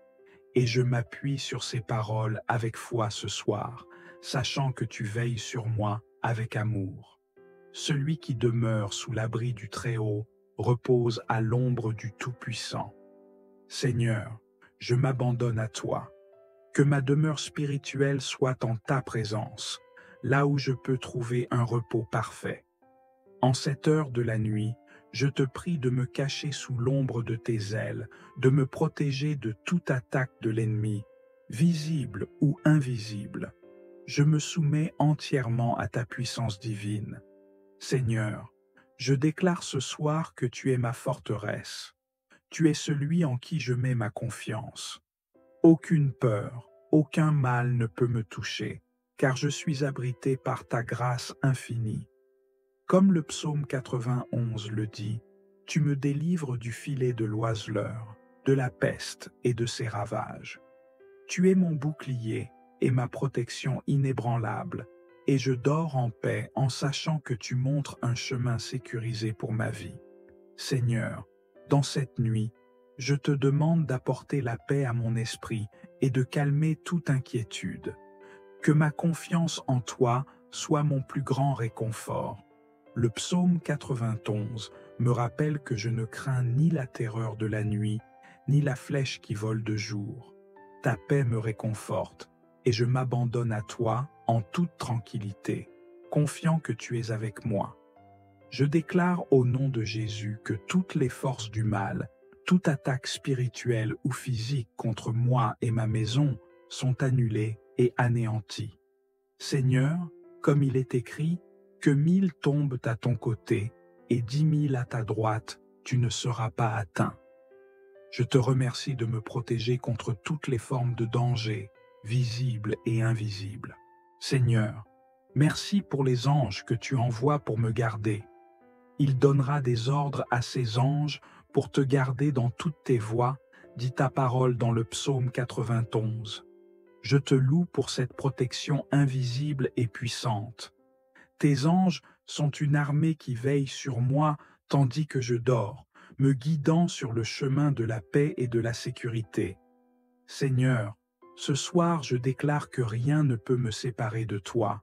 et je m'appuie sur ces paroles avec foi ce soir, sachant que tu veilles sur moi avec amour. Celui qui demeure sous l'abri du Très-Haut repose à l'ombre du Tout-Puissant. Seigneur, je m'abandonne à toi. Que ma demeure spirituelle soit en ta présence. là où je peux trouver un repos parfait. En cette heure de la nuit, je te prie de me cacher sous l'ombre de tes ailes, de me protéger de toute attaque de l'ennemi, visible ou invisible. Je me soumets entièrement à ta puissance divine. Seigneur, je déclare ce soir que tu es ma forteresse. Tu es celui en qui je mets ma confiance. Aucune peur, aucun mal ne peut me toucher, car je suis abrité par ta grâce infinie. Comme le psaume 91 le dit, tu me délivres du filet de l'oiseleur, de la peste et de ses ravages. Tu es mon bouclier et ma protection inébranlable, et je dors en paix en sachant que tu montres un chemin sécurisé pour ma vie. Seigneur, dans cette nuit, je te demande d'apporter la paix à mon esprit et de calmer toute inquiétude. Que ma confiance en toi soit mon plus grand réconfort. Le psaume 91 me rappelle que je ne crains ni la terreur de la nuit, ni la flèche qui vole de jour. Ta paix me réconforte, et je m'abandonne à toi en toute tranquillité, confiant que tu es avec moi. Je déclare au nom de Jésus que toutes les forces du mal, toute attaque spirituelle ou physique contre moi et ma maison sont annulées et anéanties. Seigneur, comme il est écrit, que 1000 tombent à ton côté et 10 000 à ta droite, tu ne seras pas atteint. Je te remercie de me protéger contre toutes les formes de danger, visibles et invisibles. Seigneur, merci pour les anges que tu envoies pour me garder. Il donnera des ordres à ses anges pour te garder dans toutes tes voies, dit ta parole dans le psaume 91. Je te loue pour cette protection invisible et puissante. Tes anges sont une armée qui veille sur moi tandis que je dors, me guidant sur le chemin de la paix et de la sécurité. Seigneur, ce soir je déclare que rien ne peut me séparer de toi.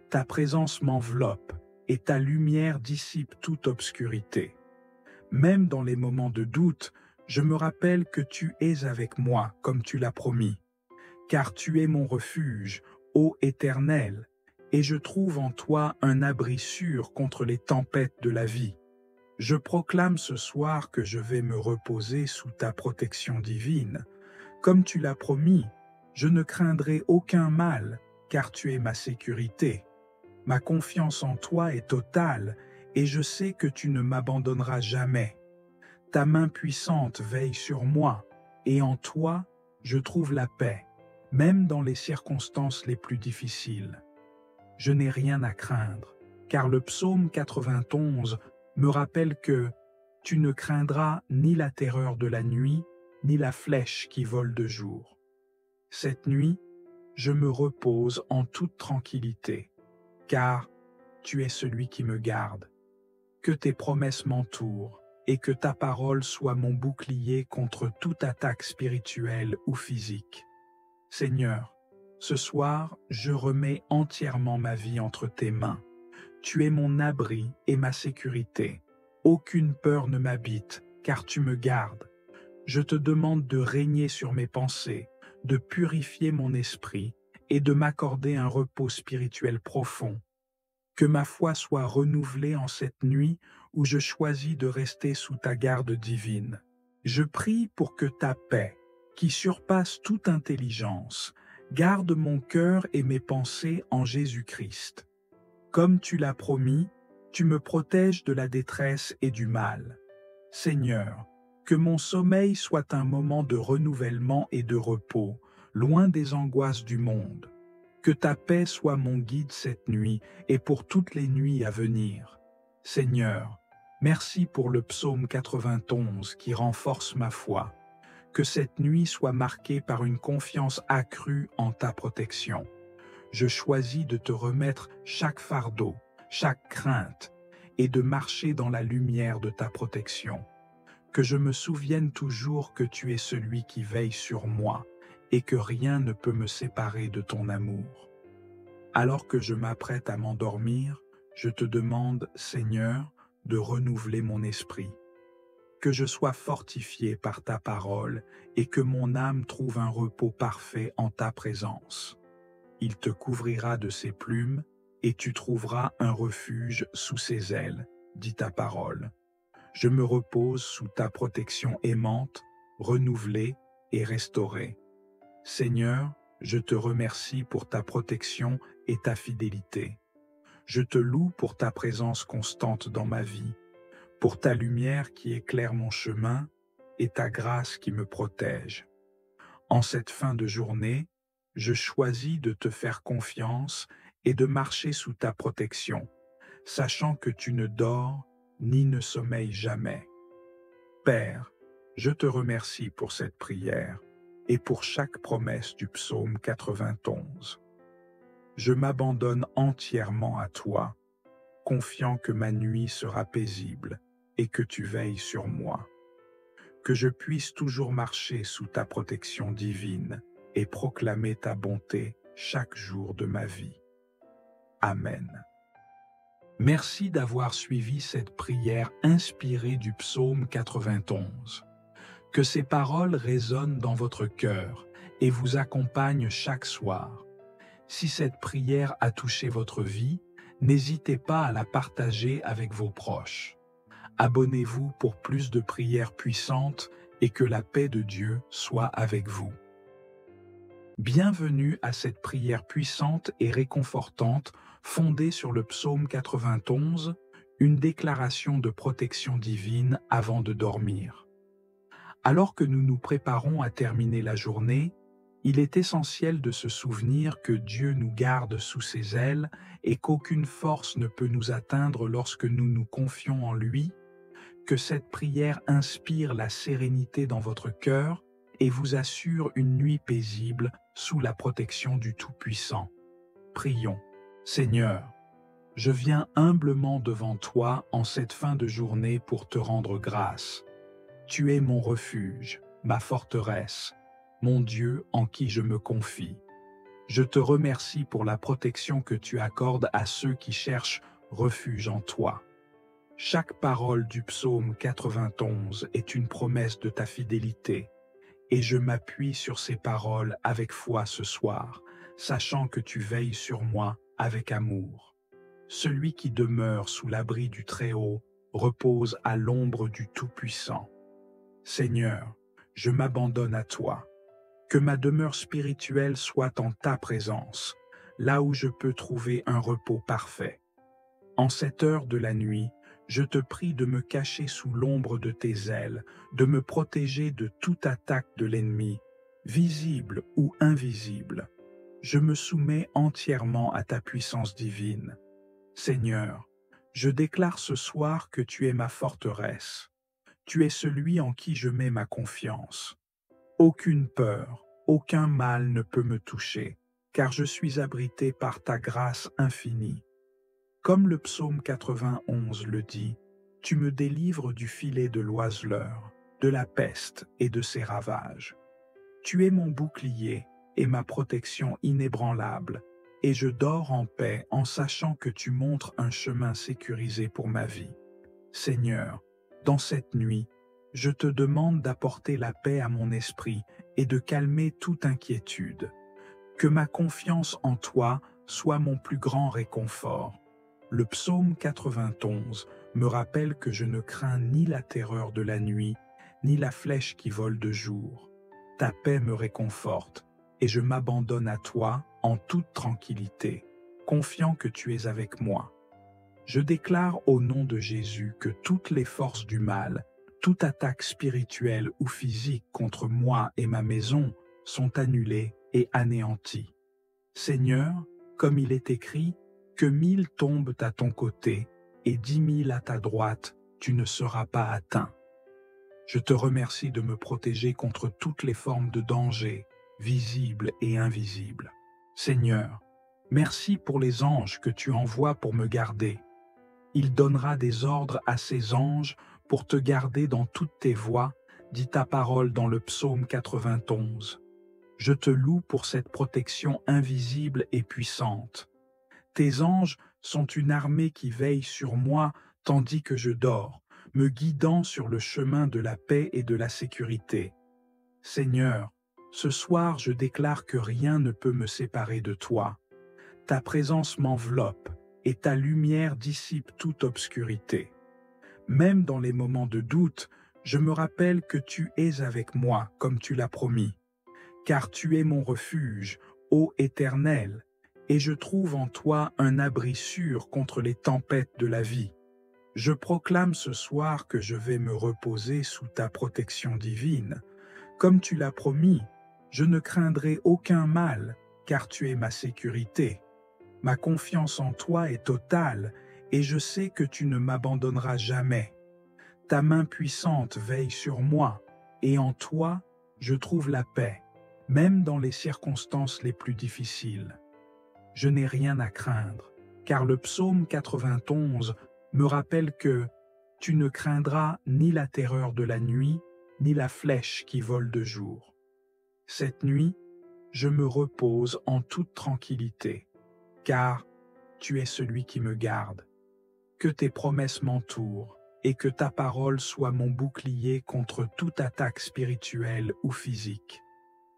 Ta présence m'enveloppe et ta lumière dissipe toute obscurité. Même dans les moments de doute, je me rappelle que tu es avec moi comme tu l'as promis. Car tu es mon refuge, ô Éternel, et je trouve en toi un abri sûr contre les tempêtes de la vie. Je proclame ce soir que je vais me reposer sous ta protection divine. Comme tu l'as promis, je ne craindrai aucun mal, car tu es ma sécurité. Ma confiance en toi est totale, et je sais que tu ne m'abandonneras jamais. Ta main puissante veille sur moi, et en toi, je trouve la paix, même dans les circonstances les plus difficiles. Je n'ai rien à craindre, car le psaume 91 me rappelle que tu ne craindras ni la terreur de la nuit, ni la flèche qui vole de jour. Cette nuit, je me repose en toute tranquillité, car tu es celui qui me garde. Que tes promesses m'entourent et que ta parole soit mon bouclier contre toute attaque spirituelle ou physique. Seigneur, ce soir, je remets entièrement ma vie entre tes mains. Tu es mon abri et ma sécurité. Aucune peur ne m'habite, car tu me gardes. Je te demande de régner sur mes pensées, de purifier mon esprit et de m'accorder un repos spirituel profond. Que ma foi soit renouvelée en cette nuit où je choisis de rester sous ta garde divine. Je prie pour que ta paix, qui surpasse toute intelligence, garde mon cœur et mes pensées en Jésus-Christ. Comme tu l'as promis, tu me protèges de la détresse et du mal. Seigneur, que mon sommeil soit un moment de renouvellement et de repos, loin des angoisses du monde. Que ta paix soit mon guide cette nuit et pour toutes les nuits à venir. Seigneur, merci pour le psaume 91 qui renforce ma foi. Que cette nuit soit marquée par une confiance accrue en ta protection. Je choisis de te remettre chaque fardeau, chaque crainte, et de marcher dans la lumière de ta protection. Que je me souvienne toujours que tu es celui qui veille sur moi, et que rien ne peut me séparer de ton amour. Alors que je m'apprête à m'endormir, je te demande, Seigneur, de renouveler mon esprit. Que je sois fortifié par ta parole et que mon âme trouve un repos parfait en ta présence. Il te couvrira de ses plumes et tu trouveras un refuge sous ses ailes, dit ta parole. Je me repose sous ta protection aimante, renouvelée et restaurée. Seigneur, je te remercie pour ta protection et ta fidélité. Je te loue pour ta présence constante dans ma vie, pour ta lumière qui éclaire mon chemin et ta grâce qui me protège. En cette fin de journée, je choisis de te faire confiance et de marcher sous ta protection, sachant que tu ne dors ni ne sommeilles jamais. Père, je te remercie pour cette prière et pour chaque promesse du psaume 91. Je m'abandonne entièrement à toi, confiant que ma nuit sera paisible et que tu veilles sur moi. Que je puisse toujours marcher sous ta protection divine et proclamer ta bonté chaque jour de ma vie. Amen. Merci d'avoir suivi cette prière inspirée du psaume 91. Que ces paroles résonnent dans votre cœur et vous accompagnent chaque soir. Si cette prière a touché votre vie, n'hésitez pas à la partager avec vos proches. Abonnez-vous pour plus de prières puissantes et que la paix de Dieu soit avec vous. Bienvenue à cette prière puissante et réconfortante fondée sur le psaume 91, une déclaration de protection divine avant de dormir. Alors que nous nous préparons à terminer la journée, il est essentiel de se souvenir que Dieu nous garde sous ses ailes et qu'aucune force ne peut nous atteindre lorsque nous nous confions en lui, que cette prière inspire la sérénité dans votre cœur et vous assure une nuit paisible sous la protection du Tout-Puissant. Prions. Seigneur, je viens humblement devant toi en cette fin de journée pour te rendre grâce. Tu es mon refuge, ma forteresse, mon Dieu en qui je me confie. Je te remercie pour la protection que tu accordes à ceux qui cherchent refuge en toi. Chaque parole du psaume 91 est une promesse de ta fidélité, et je m'appuie sur ces paroles avec foi ce soir, sachant que tu veilles sur moi avec amour. Celui qui demeure sous l'abri du Très-Haut repose à l'ombre du Tout-Puissant. Seigneur, je m'abandonne à toi. Que ma demeure spirituelle soit en ta présence, là où je peux trouver un repos parfait. En cette heure de la nuit, je te prie de me cacher sous l'ombre de tes ailes, de me protéger de toute attaque de l'ennemi, visible ou invisible. Je me soumets entièrement à ta puissance divine. Seigneur, je déclare ce soir que tu es ma forteresse. Tu es celui en qui je mets ma confiance. Aucune peur, aucun mal ne peut me toucher, car je suis abrité par ta grâce infinie. Comme le psaume 91 le dit, tu me délivres du filet de l'oiseleur, de la peste et de ses ravages. Tu es mon bouclier et ma protection inébranlable, et je dors en paix en sachant que tu montres un chemin sécurisé pour ma vie. Seigneur, dans cette nuit, je te demande d'apporter la paix à mon esprit et de calmer toute inquiétude. Que ma confiance en toi soit mon plus grand réconfort. Le psaume 91 me rappelle que je ne crains ni la terreur de la nuit, ni la flèche qui vole de jour. Ta paix me réconforte, et je m'abandonne à toi en toute tranquillité, confiant que tu es avec moi. Je déclare au nom de Jésus que toutes les forces du mal, toute attaque spirituelle ou physique contre moi et ma maison sont annulées et anéanties. Seigneur, comme il est écrit, que 1000 tombent à ton côté et 10 000 à ta droite, tu ne seras pas atteint. Je te remercie de me protéger contre toutes les formes de danger, visibles et invisibles. Seigneur, merci pour les anges que tu envoies pour me garder. Il donnera des ordres à ses anges pour te garder dans toutes tes voies, dit ta parole dans le psaume 91. Je te loue pour cette protection invisible et puissante. Tes anges sont une armée qui veille sur moi tandis que je dors, me guidant sur le chemin de la paix et de la sécurité. Seigneur, ce soir je déclare que rien ne peut me séparer de toi. Ta présence m'enveloppe et ta lumière dissipe toute obscurité. Même dans les moments de doute, je me rappelle que tu es avec moi comme tu l'as promis, car tu es mon refuge, ô Éternel, et je trouve en toi un abri sûr contre les tempêtes de la vie. Je proclame ce soir que je vais me reposer sous ta protection divine. Comme tu l'as promis, je ne craindrai aucun mal, car tu es ma sécurité. Ma confiance en toi est totale, et je sais que tu ne m'abandonneras jamais. Ta main puissante veille sur moi, et en toi, je trouve la paix, même dans les circonstances les plus difficiles. Je n'ai rien à craindre, car le psaume 91 me rappelle que tu ne craindras ni la terreur de la nuit, ni la flèche qui vole de jour. Cette nuit, je me repose en toute tranquillité, car tu es celui qui me garde. Que tes promesses m'entourent et que ta parole soit mon bouclier contre toute attaque spirituelle ou physique.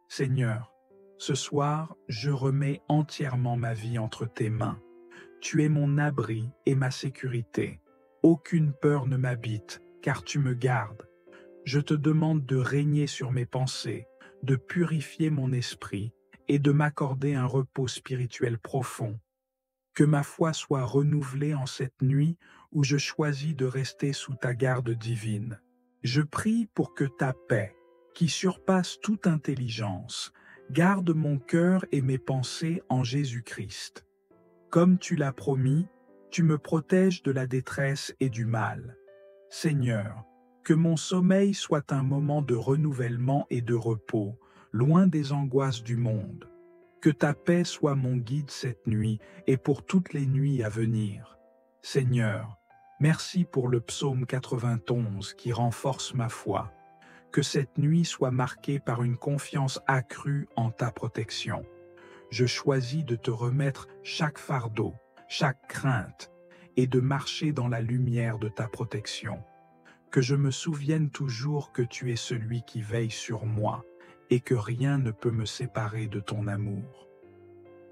Seigneur, ce soir, je remets entièrement ma vie entre tes mains. Tu es mon abri et ma sécurité. Aucune peur ne m'habite, car tu me gardes. Je te demande de régner sur mes pensées, de purifier mon esprit et de m'accorder un repos spirituel profond. Que ma foi soit renouvelée en cette nuit où je choisis de rester sous ta garde divine. Je prie pour que ta paix, qui surpasse toute intelligence, garde mon cœur et mes pensées en Jésus-Christ. Comme tu l'as promis, tu me protèges de la détresse et du mal. Seigneur, que mon sommeil soit un moment de renouvellement et de repos, loin des angoisses du monde. Que ta paix soit mon guide cette nuit et pour toutes les nuits à venir. Seigneur, merci pour le psaume 91 qui renforce ma foi. Que cette nuit soit marquée par une confiance accrue en ta protection. Je choisis de te remettre chaque fardeau, chaque crainte, et de marcher dans la lumière de ta protection. Que je me souvienne toujours que tu es celui qui veille sur moi, et que rien ne peut me séparer de ton amour.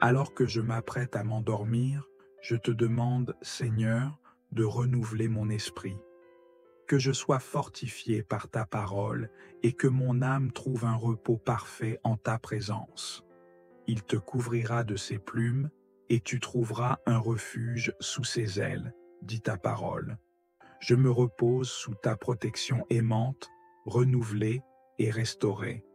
Alors que je m'apprête à m'endormir, je te demande, Seigneur, de renouveler mon esprit. Que je sois fortifié par ta parole et que mon âme trouve un repos parfait en ta présence. Il te couvrira de ses plumes et tu trouveras un refuge sous ses ailes, dit ta parole. Je me repose sous ta protection aimante, renouvelée et restaurée.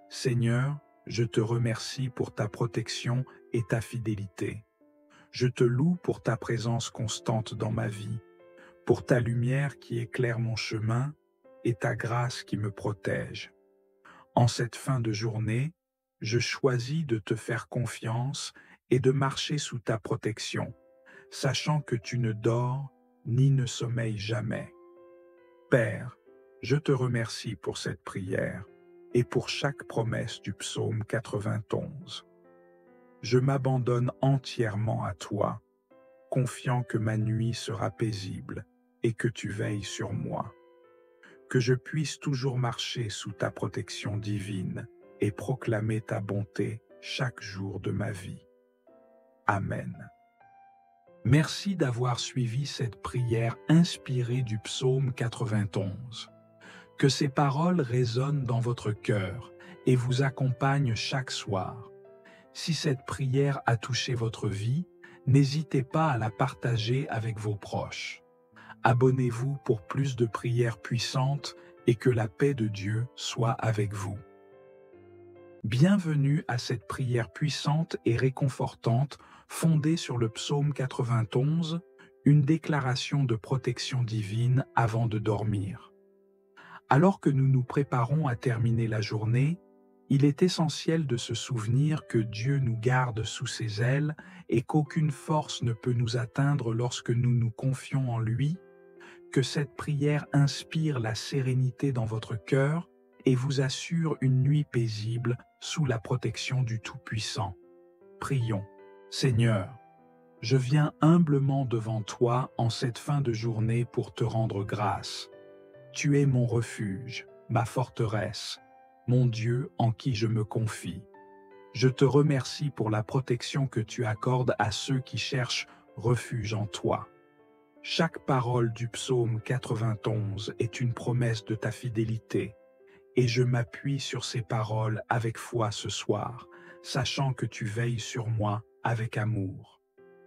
Seigneur, je te remercie pour ta protection et ta fidélité. Je te loue pour ta présence constante dans ma vie, pour ta lumière qui éclaire mon chemin et ta grâce qui me protège. En cette fin de journée, je choisis de te faire confiance et de marcher sous ta protection, sachant que tu ne dors ni ne sommeilles jamais. Père, je te remercie pour cette prière et pour chaque promesse du psaume 91. Je m'abandonne entièrement à toi, confiant que ma nuit sera paisible et que tu veilles sur moi. Que je puisse toujours marcher sous ta protection divine et proclamer ta bonté chaque jour de ma vie. Amen. Merci d'avoir suivi cette prière inspirée du psaume 91. Que ces paroles résonnent dans votre cœur et vous accompagnent chaque soir. Si cette prière a touché votre vie, n'hésitez pas à la partager avec vos proches. Abonnez-vous pour plus de prières puissantes et que la paix de Dieu soit avec vous. Bienvenue à cette prière puissante et réconfortante fondée sur le psaume 91, une déclaration de protection divine avant de dormir. Alors que nous nous préparons à terminer la journée, il est essentiel de se souvenir que Dieu nous garde sous ses ailes et qu'aucune force ne peut nous atteindre lorsque nous nous confions en lui, que cette prière inspire la sérénité dans votre cœur et vous assure une nuit paisible sous la protection du Tout-Puissant. Prions. Seigneur, je viens humblement devant toi en cette fin de journée pour te rendre grâce. Tu es mon refuge, ma forteresse, mon Dieu en qui je me confie. Je te remercie pour la protection que tu accordes à ceux qui cherchent refuge en toi. Chaque parole du psaume 91 est une promesse de ta fidélité, et je m'appuie sur ces paroles avec foi ce soir, sachant que tu veilles sur moi avec amour.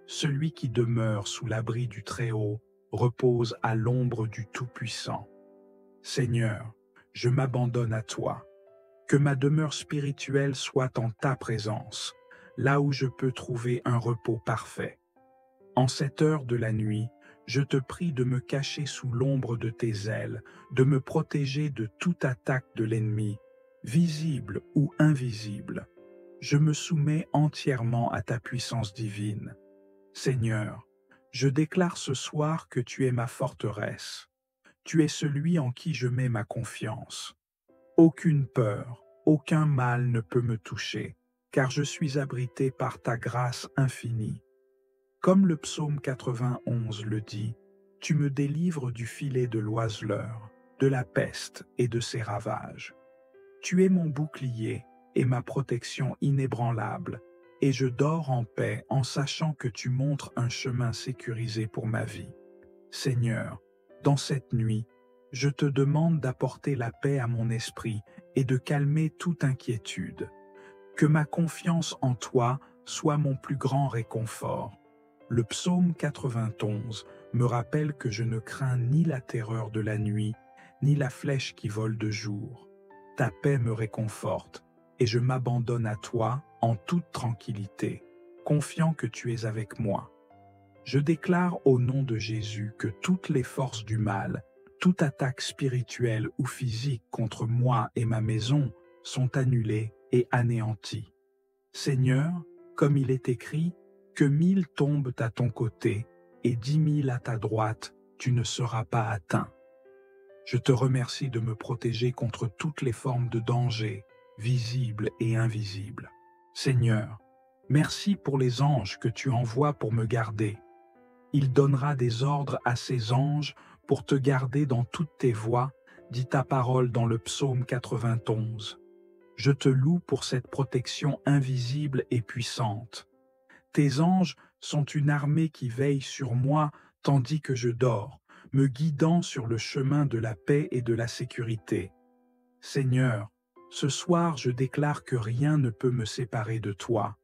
Celui qui demeure sous l'abri du Très-Haut repose à l'ombre du Tout-Puissant. Seigneur, je m'abandonne à toi. Que ma demeure spirituelle soit en ta présence, là où je peux trouver un repos parfait. En cette heure de la nuit, je te prie de me cacher sous l'ombre de tes ailes, de me protéger de toute attaque de l'ennemi, visible ou invisible. Je me soumets entièrement à ta puissance divine. Seigneur, je déclare ce soir que tu es ma forteresse. Tu es celui en qui je mets ma confiance. Aucune peur, aucun mal ne peut me toucher, car je suis abrité par ta grâce infinie. Comme le psaume 91 le dit, tu me délivres du filet de l'oiseleur, de la peste et de ses ravages. Tu es mon bouclier et ma protection inébranlable, et je dors en paix en sachant que tu montres un chemin sécurisé pour ma vie. Seigneur, dans cette nuit, je te demande d'apporter la paix à mon esprit et de calmer toute inquiétude. Que ma confiance en toi soit mon plus grand réconfort. Le psaume 91 me rappelle que je ne crains ni la terreur de la nuit, ni la flèche qui vole de jour. Ta paix me réconforte, et je m'abandonne à toi en toute tranquillité, confiant que tu es avec moi. Je déclare au nom de Jésus que toutes les forces du mal, toute attaque spirituelle ou physique contre moi et ma maison sont annulées et anéanties. Seigneur, comme il est écrit, que 1000 tombent à ton côté et 10 000 à ta droite, tu ne seras pas atteint. Je te remercie de me protéger contre toutes les formes de danger, visibles et invisibles. Seigneur, merci pour les anges que tu envoies pour me garder. Il donnera des ordres à ses anges pour te garder dans toutes tes voies, dit ta parole dans le psaume 91. Je te loue pour cette protection invisible et puissante. Tes anges sont une armée qui veille sur moi tandis que je dors, me guidant sur le chemin de la paix et de la sécurité. Seigneur, ce soir je déclare que rien ne peut me séparer de toi.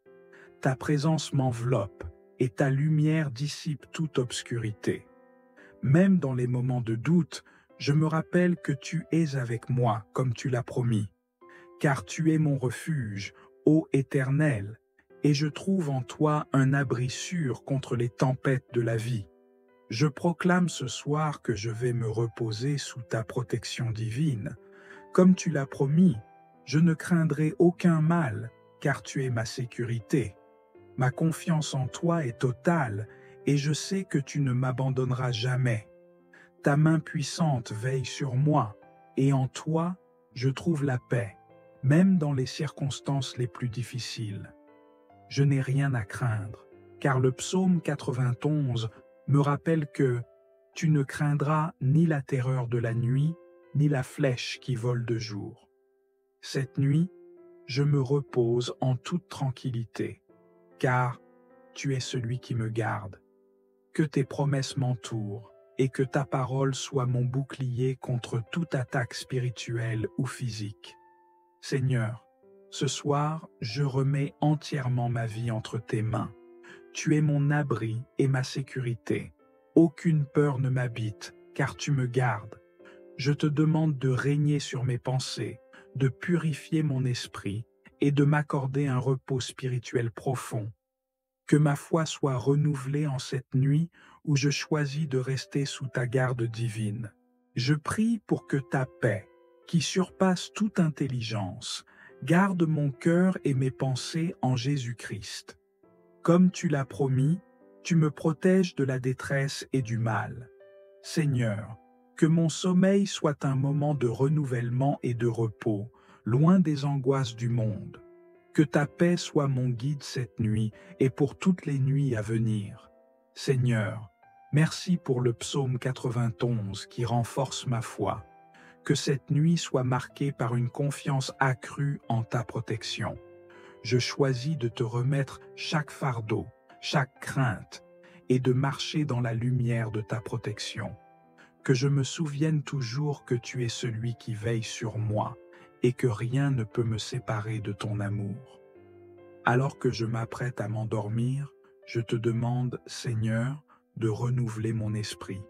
Ta présence m'enveloppe et ta lumière dissipe toute obscurité. Même dans les moments de doute, je me rappelle que tu es avec moi comme tu l'as promis. Car tu es mon refuge, ô Éternel, et je trouve en toi un abri sûr contre les tempêtes de la vie. Je proclame ce soir que je vais me reposer sous ta protection divine. Comme tu l'as promis, je ne craindrai aucun mal, car tu es ma sécurité. Ma confiance en toi est totale, et je sais que tu ne m'abandonneras jamais. Ta main puissante veille sur moi, et en toi, je trouve la paix, même dans les circonstances les plus difficiles. Je n'ai rien à craindre, car le psaume 91 me rappelle que tu ne craindras ni la terreur de la nuit, ni la flèche qui vole de jour. Cette nuit, je me repose en toute tranquillité, car tu es celui qui me garde. Que tes promesses m'entourent et que ta parole soit mon bouclier contre toute attaque spirituelle ou physique. Seigneur, ce soir, je remets entièrement ma vie entre tes mains. Tu es mon abri et ma sécurité. Aucune peur ne m'habite, car tu me gardes. Je te demande de régner sur mes pensées, de purifier mon esprit et de m'accorder un repos spirituel profond. Que ma foi soit renouvelée en cette nuit où je choisis de rester sous ta garde divine. Je prie pour que ta paix, qui surpasse toute intelligence, garde mon cœur et mes pensées en Jésus-Christ. Comme tu l'as promis, tu me protèges de la détresse et du mal. Seigneur, que mon sommeil soit un moment de renouvellement et de repos, loin des angoisses du monde. Que ta paix soit mon guide cette nuit et pour toutes les nuits à venir. Seigneur, merci pour le psaume 91 qui renforce ma foi. Que cette nuit soit marquée par une confiance accrue en ta protection. je choisis de te remettre chaque fardeau, chaque crainte, et de marcher dans la lumière de ta protection. Que je me souvienne toujours que tu es celui qui veille sur moi, et que rien ne peut me séparer de ton amour. Alors que je m'apprête à m'endormir, je te demande, Seigneur, de renouveler mon esprit.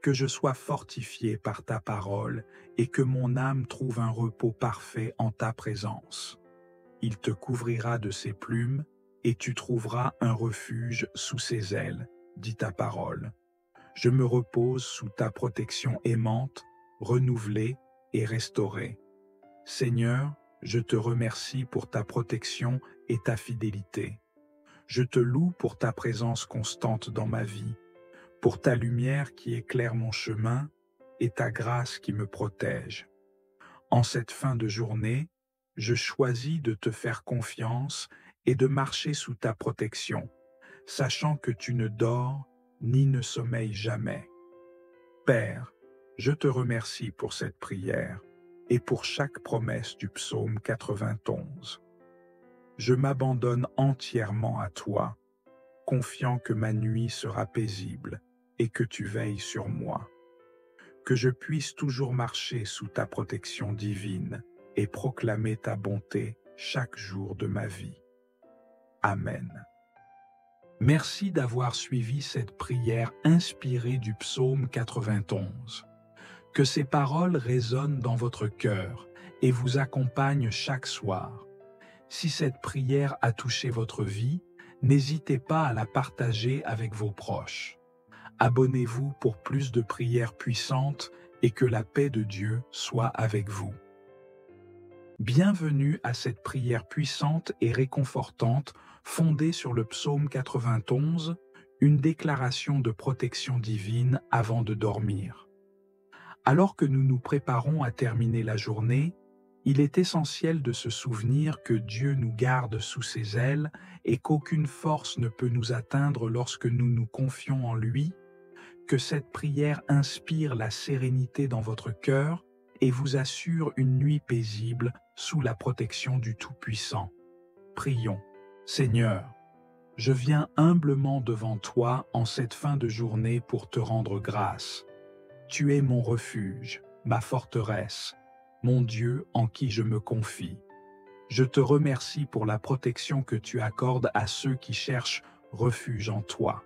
Que je sois fortifié par ta parole et que mon âme trouve un repos parfait en ta présence. Il te couvrira de ses plumes et tu trouveras un refuge sous ses ailes, dit ta parole. Je me repose sous ta protection aimante, renouvelée et restaurée. Seigneur, je te remercie pour ta protection et ta fidélité. Je te loue pour ta présence constante dans ma vie, pour ta lumière qui éclaire mon chemin et ta grâce qui me protège. En cette fin de journée, je choisis de te faire confiance et de marcher sous ta protection, sachant que tu ne dors ni ne sommeilles jamais. Père, je te remercie pour cette prière et pour chaque promesse du psaume 91. Je m'abandonne entièrement à toi, confiant que ma nuit sera paisible et que tu veilles sur moi. Que je puisse toujours marcher sous ta protection divine et proclamer ta bonté chaque jour de ma vie. Amen. Merci d'avoir suivi cette prière inspirée du psaume 91. Que ces paroles résonnent dans votre cœur et vous accompagnent chaque soir. Si cette prière a touché votre vie, n'hésitez pas à la partager avec vos proches. Abonnez-vous pour plus de prières puissantes et que la paix de Dieu soit avec vous. Bienvenue à cette prière puissante et réconfortante fondée sur le psaume 91, une déclaration de protection divine avant de dormir. Alors que nous nous préparons à terminer la journée, il est essentiel de se souvenir que Dieu nous garde sous ses ailes et qu'aucune force ne peut nous atteindre lorsque nous nous confions en lui, que cette prière inspire la sérénité dans votre cœur et vous assure une nuit paisible sous la protection du Tout-Puissant. Prions. Seigneur, je viens humblement devant toi en cette fin de journée pour te rendre grâce. Tu es mon refuge, ma forteresse, mon Dieu en qui je me confie. Je te remercie pour la protection que tu accordes à ceux qui cherchent refuge en toi.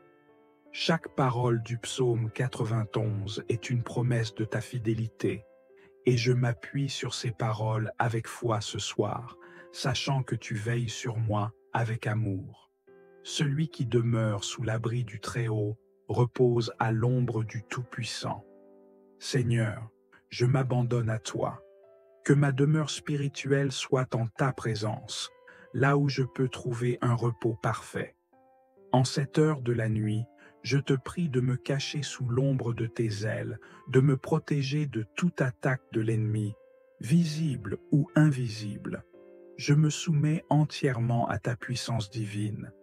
Chaque parole du psaume 91 est une promesse de ta fidélité, et je m'appuie sur ces paroles avec foi ce soir, sachant que tu veilles sur moi avec amour. Celui qui demeure sous l'abri du Très-Haut repose à l'ombre du Tout-Puissant. Seigneur, je m'abandonne à toi. Que ma demeure spirituelle soit en ta présence, là où je peux trouver un repos parfait. En cette heure de la nuit, je te prie de me cacher sous l'ombre de tes ailes, de me protéger de toute attaque de l'ennemi, visible ou invisible. Je me soumets entièrement à ta puissance divine.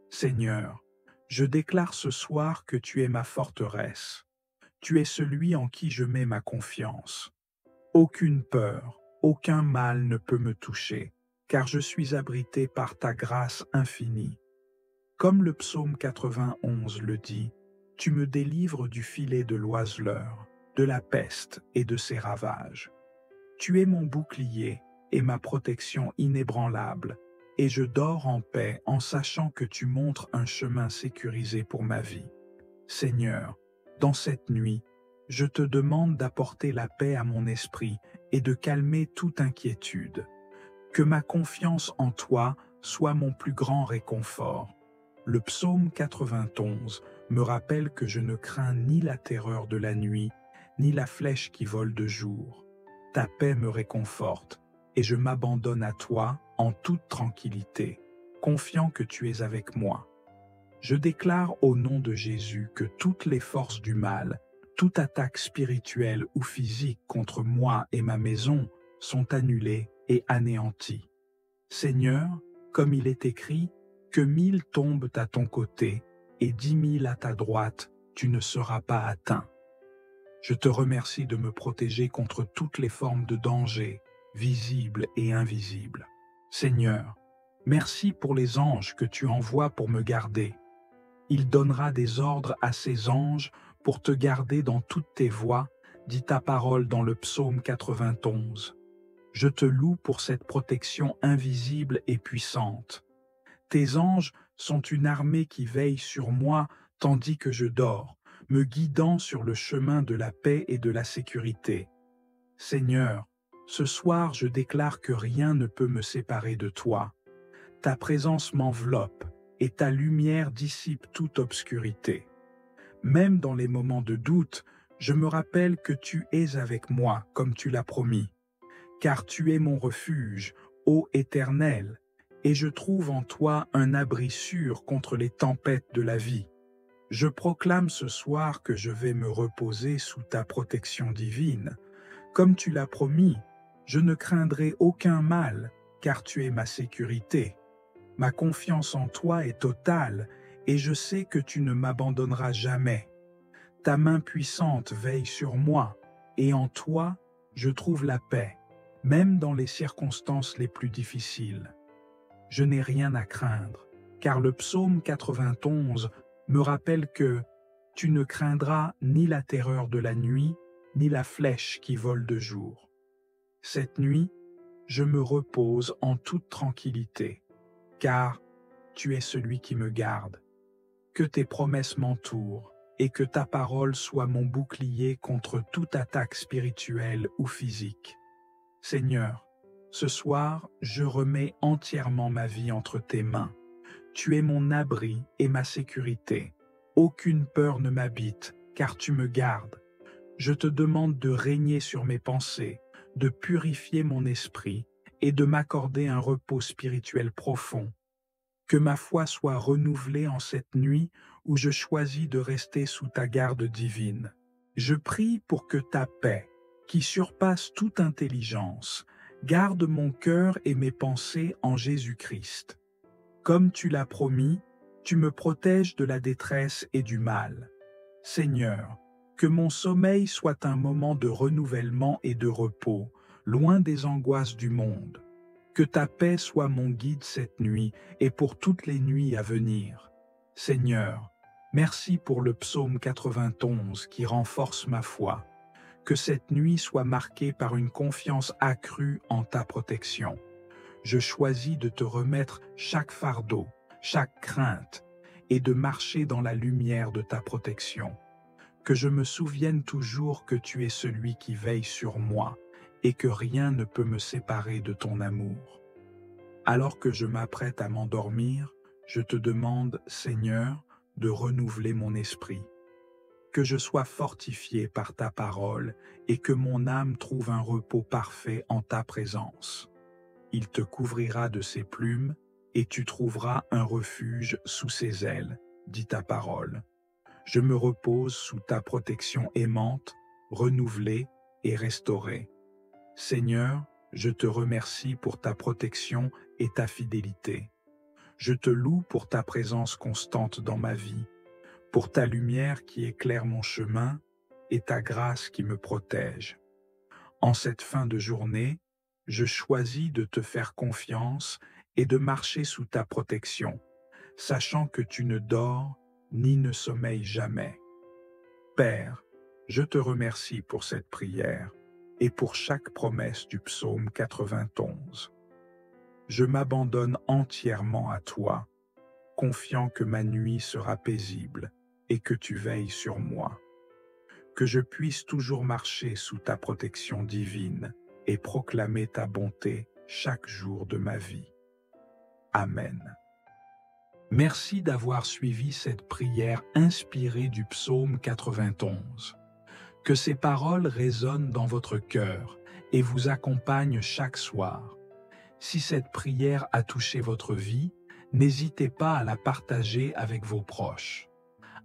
Seigneur, je déclare ce soir que tu es ma forteresse. Tu es celui en qui je mets ma confiance. Aucune peur, aucun mal ne peut me toucher, car je suis abrité par ta grâce infinie. Comme le psaume 91 le dit, tu me délivres du filet de l'oiseleur, de la peste et de ses ravages. Tu es mon bouclier et ma protection inébranlable, et je dors en paix en sachant que tu montres un chemin sécurisé pour ma vie. Seigneur, dans cette nuit, je te demande d'apporter la paix à mon esprit et de calmer toute inquiétude. Que ma confiance en toi soit mon plus grand réconfort. Le psaume 91 me rappelle que je ne crains ni la terreur de la nuit, ni la flèche qui vole de jour. Ta paix me réconforte, et je m'abandonne à toi en toute tranquillité, confiant que tu es avec moi. Je déclare au nom de Jésus que toutes les forces du mal, toute attaque spirituelle ou physique contre moi et ma maison sont annulées et anéanties. Seigneur, comme il est écrit, que 1000 tombent à ton côté et 10 000 à ta droite, tu ne seras pas atteint. Je te remercie de me protéger contre toutes les formes de danger, visibles et invisibles. Seigneur, Merci pour les anges que tu envoies pour me garder. Il donnera des ordres à ses anges pour te garder dans toutes tes voies, dit ta parole dans le psaume 91. Je te loue pour cette protection invisible et puissante. Tes anges sont une armée qui veille sur moi tandis que je dors, me guidant sur le chemin de la paix et de la sécurité. Seigneur, ce soir je déclare que rien ne peut me séparer de toi. Ta présence m'enveloppe et ta lumière dissipe toute obscurité. Même dans les moments de doute, je me rappelle que tu es avec moi comme tu l'as promis, car tu es mon refuge, ô Éternel, et je trouve en toi un abri sûr contre les tempêtes de la vie. Je proclame ce soir que je vais me reposer sous ta protection divine. Comme tu l'as promis, je ne craindrai aucun mal, car tu es ma sécurité. Ma confiance en toi est totale, et je sais que tu ne m'abandonneras jamais. Ta main puissante veille sur moi, et en toi, je trouve la paix, même dans les circonstances les plus difficiles. Je n'ai rien à craindre, car le psaume 91 me rappelle que tu ne craindras ni la terreur de la nuit, ni la flèche qui vole de jour. Cette nuit, je me repose en toute tranquillité, car tu es celui qui me garde. Que tes promesses m'entourent et que ta parole soit mon bouclier contre toute attaque spirituelle ou physique. Seigneur, ce soir, je remets entièrement ma vie entre tes mains. Tu es mon abri et ma sécurité. Aucune peur ne m'habite, car tu me gardes. Je te demande de régner sur mes pensées, de purifier mon esprit et de m'accorder un repos spirituel profond. Que ma foi soit renouvelée en cette nuit où je choisis de rester sous ta garde divine. Je prie pour que ta paix, qui surpasse toute intelligence, garde mon cœur et mes pensées en Jésus-Christ. Comme tu l'as promis, tu me protèges de la détresse et du mal. Seigneur, que mon sommeil soit un moment de renouvellement et de repos, loin des angoisses du monde. Que ta paix soit mon guide cette nuit et pour toutes les nuits à venir. Seigneur, merci pour le psaume 91 qui renforce ma foi. Que cette nuit soit marquée par une confiance accrue en ta protection. Je choisis de te remettre chaque fardeau, chaque crainte, et de marcher dans la lumière de ta protection. Que je me souvienne toujours que tu es celui qui veille sur moi, et que rien ne peut me séparer de ton amour. Alors que je m'apprête à m'endormir, je te demande, Seigneur, de renouveler mon esprit. Que je sois fortifié par ta parole et que mon âme trouve un repos parfait en ta présence. Il te couvrira de ses plumes et tu trouveras un refuge sous ses ailes, dit ta parole. Je me repose sous ta protection aimante, renouvelée et restaurée. Seigneur, je te remercie pour ta protection et ta fidélité. Je te loue pour ta présence constante dans ma vie, pour ta lumière qui éclaire mon chemin et ta grâce qui me protège. En cette fin de journée, je choisis de te faire confiance et de marcher sous ta protection, sachant que tu ne dors ni ne sommeilles jamais. Père, je te remercie pour cette prière et pour chaque promesse du psaume 91. Je m'abandonne entièrement à toi, confiant que ma nuit sera paisible et que tu veilles sur moi. Que je puisse toujours marcher sous ta protection divine et proclamer ta bonté chaque jour de ma vie. Amen. Merci d'avoir suivi cette prière inspirée du psaume 91. Que ces paroles résonnent dans votre cœur et vous accompagnent chaque soir. Si cette prière a touché votre vie, n'hésitez pas à la partager avec vos proches.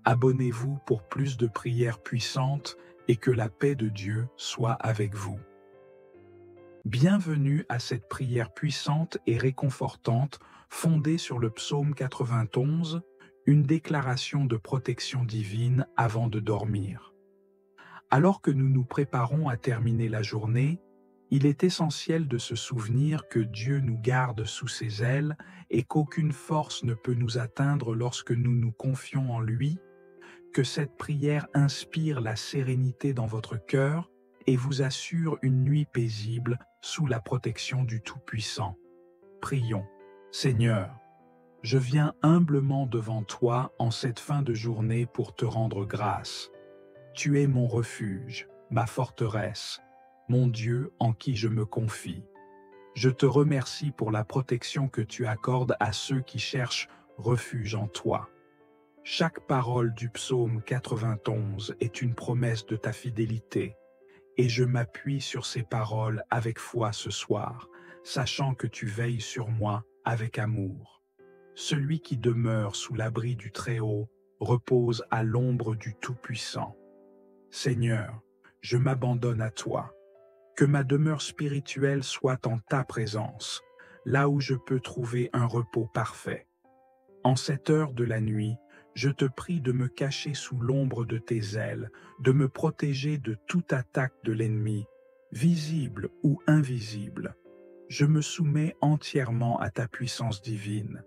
Abonnez-vous pour plus de prières puissantes et que la paix de Dieu soit avec vous. Bienvenue à cette prière puissante et réconfortante fondée sur le psaume 91, une déclaration de protection divine avant de dormir. Alors que nous nous préparons à terminer la journée, Il est essentiel de se souvenir que Dieu nous garde sous ses ailes et qu'aucune force ne peut nous atteindre lorsque nous nous confions en lui, que cette prière inspire la sérénité dans votre cœur et vous assure une nuit paisible sous la protection du Tout-Puissant. Prions. Seigneur, je viens humblement devant toi en cette fin de journée pour te rendre grâce. Tu es mon refuge, ma forteresse, mon Dieu en qui je me confie. Je te remercie pour la protection que tu accordes à ceux qui cherchent refuge en toi. Chaque parole du psaume 91 est une promesse de ta fidélité, et je m'appuie sur ces paroles avec foi ce soir, sachant que tu veilles sur moi avec amour. Celui qui demeure sous l'abri du Très-Haut repose à l'ombre du Tout-Puissant. Seigneur, je m'abandonne à toi. Que ma demeure spirituelle soit en ta présence, là où je peux trouver un repos parfait. En cette heure de la nuit, je te prie de me cacher sous l'ombre de tes ailes, de me protéger de toute attaque de l'ennemi, visible ou invisible. Je me soumets entièrement à ta puissance divine.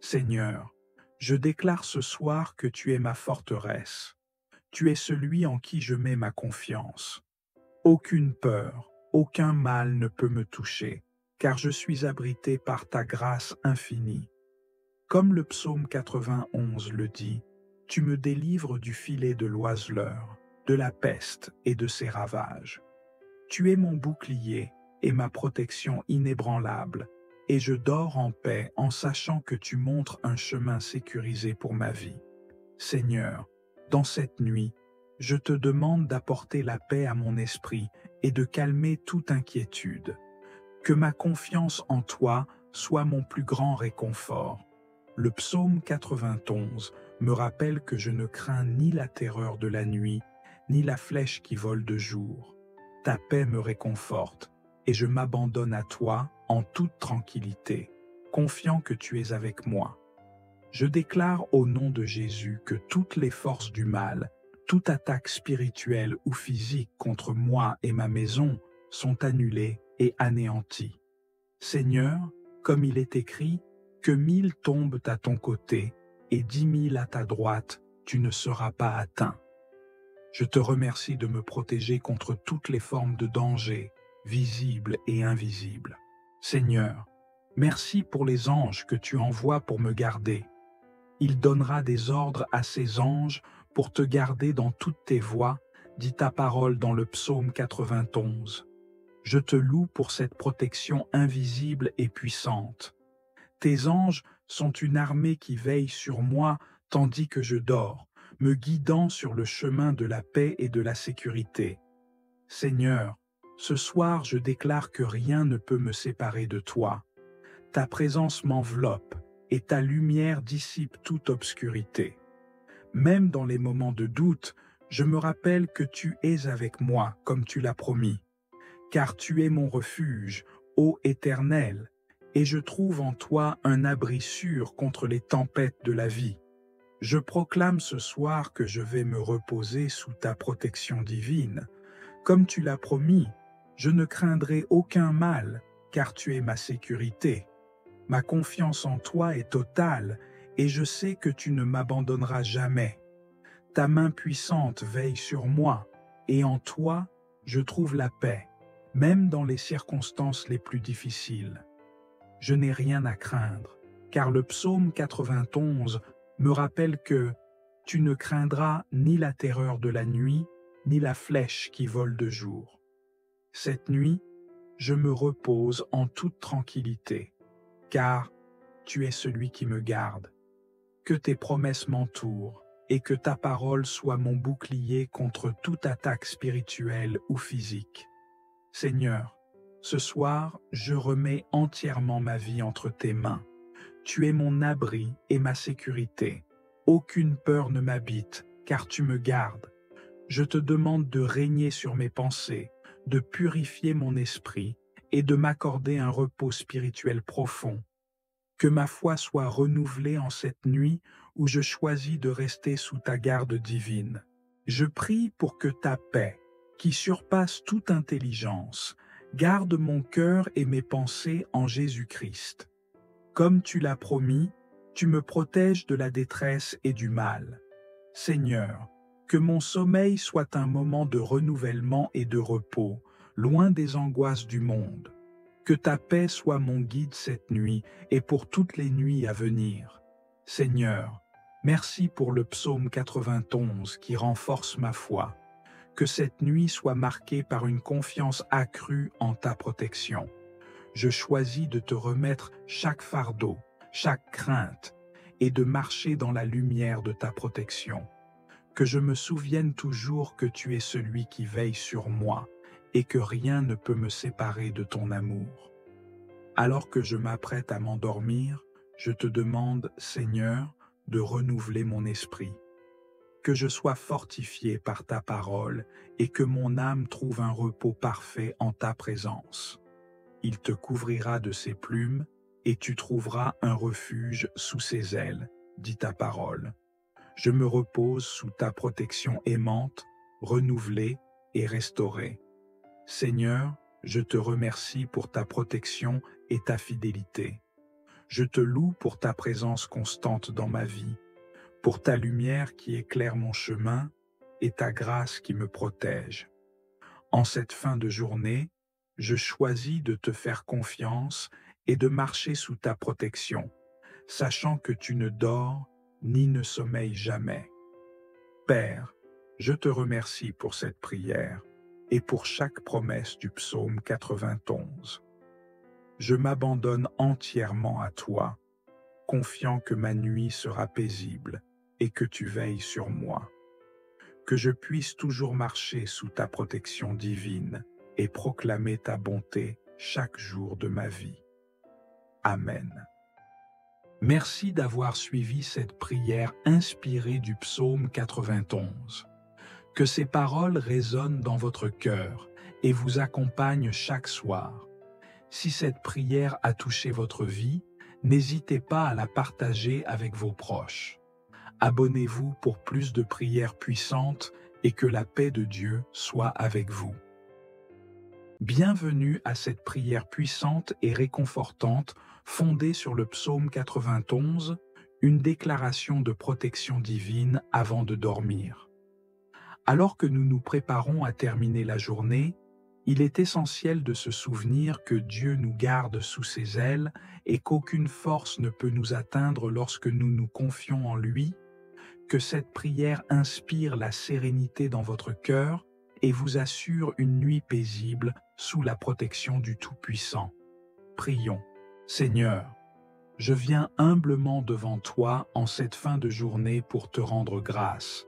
Seigneur, je déclare ce soir que tu es ma forteresse. Tu es celui en qui je mets ma confiance. Aucune peur, aucun mal ne peut me toucher, car je suis abrité par ta grâce infinie. Comme le psaume 91 le dit, tu me délivres du filet de l'oiseleur, de la peste et de ses ravages. Tu es mon bouclier et ma protection inébranlable, et je dors en paix en sachant que tu montres un chemin sécurisé pour ma vie. Seigneur, dans cette nuit, je te demande d'apporter la paix à mon esprit et de calmer toute inquiétude. Que ma confiance en toi soit mon plus grand réconfort. Le psaume 91 me rappelle que je ne crains ni la terreur de la nuit, ni la flèche qui vole de jour. Ta paix me réconforte, et je m'abandonne à toi en toute tranquillité, confiant que tu es avec moi. Je déclare au nom de Jésus que toutes les forces du mal, toute attaque spirituelle ou physique contre moi et ma maison sont annulées et anéanties. Seigneur, comme il est écrit, que 1000 tombent à ton côté et 10 000 à ta droite, tu ne seras pas atteint. Je te remercie de me protéger contre toutes les formes de danger, visibles et invisibles. Seigneur, merci pour les anges que tu envoies pour me garder. Il donnera des ordres à ses anges pour te garder dans toutes tes voies, dit ta parole dans le psaume 91. Je te loue pour cette protection invisible et puissante. Tes anges sont une armée qui veille sur moi tandis que je dors, me guidant sur le chemin de la paix et de la sécurité. Seigneur, ce soir je déclare que rien ne peut me séparer de toi. Ta présence m'enveloppe et ta lumière dissipe toute obscurité. Même dans les moments de doute, je me rappelle que tu es avec moi comme tu l'as promis. Car tu es mon refuge, ô Éternel, et je trouve en toi un abri sûr contre les tempêtes de la vie. Je proclame ce soir que je vais me reposer sous ta protection divine. Comme tu l'as promis, je ne craindrai aucun mal, car tu es ma sécurité. Ma confiance en toi est totale, et je sais que tu ne m'abandonneras jamais. Ta main puissante veille sur moi, et en toi, je trouve la paix, même dans les circonstances les plus difficiles. Je n'ai rien à craindre, car le psaume 91 me rappelle que tu ne craindras ni la terreur de la nuit, ni la flèche qui vole de jour. Cette nuit, je me repose en toute tranquillité, car tu es celui qui me garde. Que tes promesses m'entourent et que ta parole soit mon bouclier contre toute attaque spirituelle ou physique. Seigneur, ce soir, je remets entièrement ma vie entre tes mains. Tu es mon abri et ma sécurité. Aucune peur ne m'habite, car tu me gardes. Je te demande de régner sur mes pensées, de purifier mon esprit et de m'accorder un repos spirituel profond. Que ma foi soit renouvelée en cette nuit où je choisis de rester sous ta garde divine. Je prie pour que ta paix, qui surpasse toute intelligence, Garde mon cœur et mes pensées en Jésus-Christ. Comme tu l'as promis, tu me protèges de la détresse et du mal. Seigneur, que mon sommeil soit un moment de renouvellement et de repos, loin des angoisses du monde. Que ta paix soit mon guide cette nuit et pour toutes les nuits à venir. Seigneur, merci pour le psaume 91 qui renforce ma foi. Que cette nuit soit marquée par une confiance accrue en ta protection. Je choisis de te remettre chaque fardeau, chaque crainte, et de marcher dans la lumière de ta protection. Que je me souvienne toujours que tu es celui qui veille sur moi, et que rien ne peut me séparer de ton amour. Alors que je m'apprête à m'endormir, je te demande, Seigneur, de renouveler mon esprit. Que je sois fortifié par ta parole et que mon âme trouve un repos parfait en ta présence. Il te couvrira de ses plumes et tu trouveras un refuge sous ses ailes, dit ta parole. Je me repose sous ta protection aimante, renouvelée et restaurée. Seigneur, je te remercie pour ta protection et ta fidélité. Je te loue pour ta présence constante dans ma vie, pour ta lumière qui éclaire mon chemin et ta grâce qui me protège. En cette fin de journée, je choisis de te faire confiance et de marcher sous ta protection, sachant que tu ne dors ni ne sommeilles jamais. Père, je te remercie pour cette prière et pour chaque promesse du psaume 91. Je m'abandonne entièrement à toi, confiant que ma nuit sera paisible et que tu veilles sur moi. Que je puisse toujours marcher sous ta protection divine et proclamer ta bonté chaque jour de ma vie. Amen. Merci d'avoir suivi cette prière inspirée du psaume 91. Que ces paroles résonnent dans votre cœur et vous accompagnent chaque soir. Si cette prière a touché votre vie, n'hésitez pas à la partager avec vos proches. Abonnez-vous pour plus de prières puissantes et que la paix de Dieu soit avec vous. Bienvenue à cette prière puissante et réconfortante fondée sur le psaume 91, une déclaration de protection divine avant de dormir. Alors que nous nous préparons à terminer la journée, il est essentiel de se souvenir que Dieu nous garde sous ses ailes et qu'aucune force ne peut nous atteindre lorsque nous nous confions en lui, que cette prière inspire la sérénité dans votre cœur et vous assure une nuit paisible sous la protection du Tout-Puissant. Prions. Seigneur, je viens humblement devant toi en cette fin de journée pour te rendre grâce.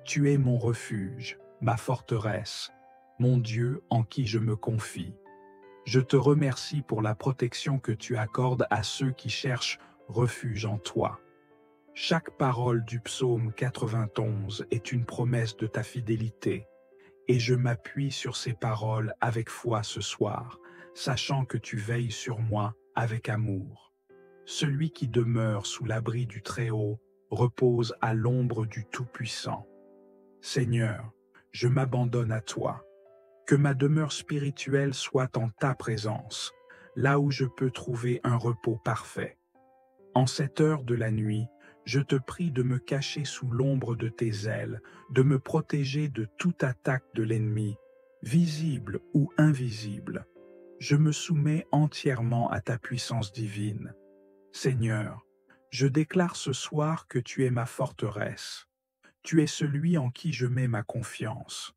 Tu es mon refuge, ma forteresse, mon Dieu en qui je me confie. Je te remercie pour la protection que tu accordes à ceux qui cherchent refuge en toi. Chaque parole du psaume 91 est une promesse de ta fidélité, et je m'appuie sur ces paroles avec foi ce soir, sachant que tu veilles sur moi avec amour. Celui qui demeure sous l'abri du Très-Haut repose à l'ombre du Tout-Puissant. Seigneur, je m'abandonne à toi. Que ma demeure spirituelle soit en ta présence, là où je peux trouver un repos parfait. En cette heure de la nuit, je te prie de me cacher sous l'ombre de tes ailes, de me protéger de toute attaque de l'ennemi, visible ou invisible. Je me soumets entièrement à ta puissance divine. Seigneur, je déclare ce soir que tu es ma forteresse. Tu es celui en qui je mets ma confiance.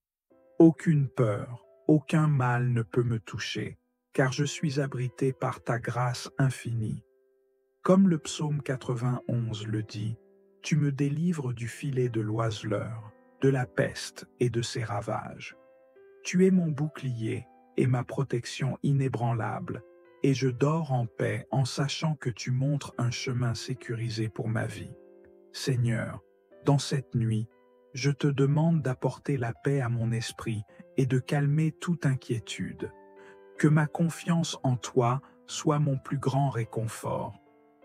Aucune peur, aucun mal ne peut me toucher, car je suis abrité par ta grâce infinie. Comme le psaume 91 le dit, tu me délivres du filet de l'oiseleur, de la peste et de ses ravages. Tu es mon bouclier et ma protection inébranlable, et je dors en paix en sachant que tu montres un chemin sécurisé pour ma vie. Seigneur, dans cette nuit, je te demande d'apporter la paix à mon esprit et de calmer toute inquiétude. Que ma confiance en toi soit mon plus grand réconfort.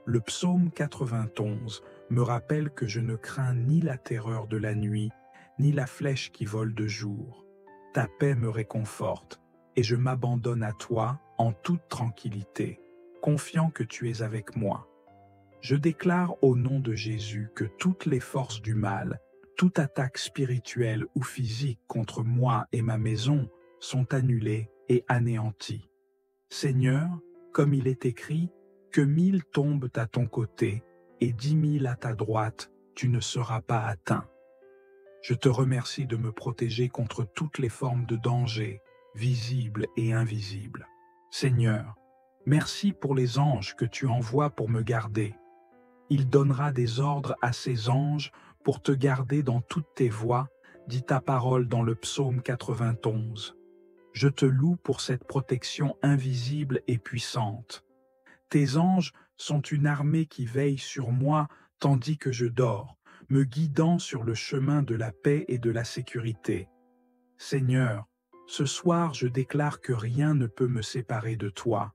Le psaume 91 me rappelle que je ne crains ni la terreur de la nuit, ni la flèche qui vole de jour. Ta paix me réconforte, et je m'abandonne à toi en toute tranquillité, confiant que tu es avec moi. Je déclare au nom de Jésus que toutes les forces du mal, toute attaque spirituelle ou physique contre moi et ma maison sont annulées et anéanties. Seigneur, comme il est écrit, que 1000 tombent à ton côté et 10 000 à ta droite, tu ne seras pas atteint. Je te remercie de me protéger contre toutes les formes de danger, visibles et invisibles. Seigneur, merci pour les anges que tu envoies pour me garder. Il donnera des ordres à ses anges pour te garder dans toutes tes voies, dit ta parole dans le psaume 91. Je te loue pour cette protection invisible et puissante. Tes anges sont une armée qui veille sur moi tandis que je dors, me guidant sur le chemin de la paix et de la sécurité. Seigneur, ce soir je déclare que rien ne peut me séparer de toi.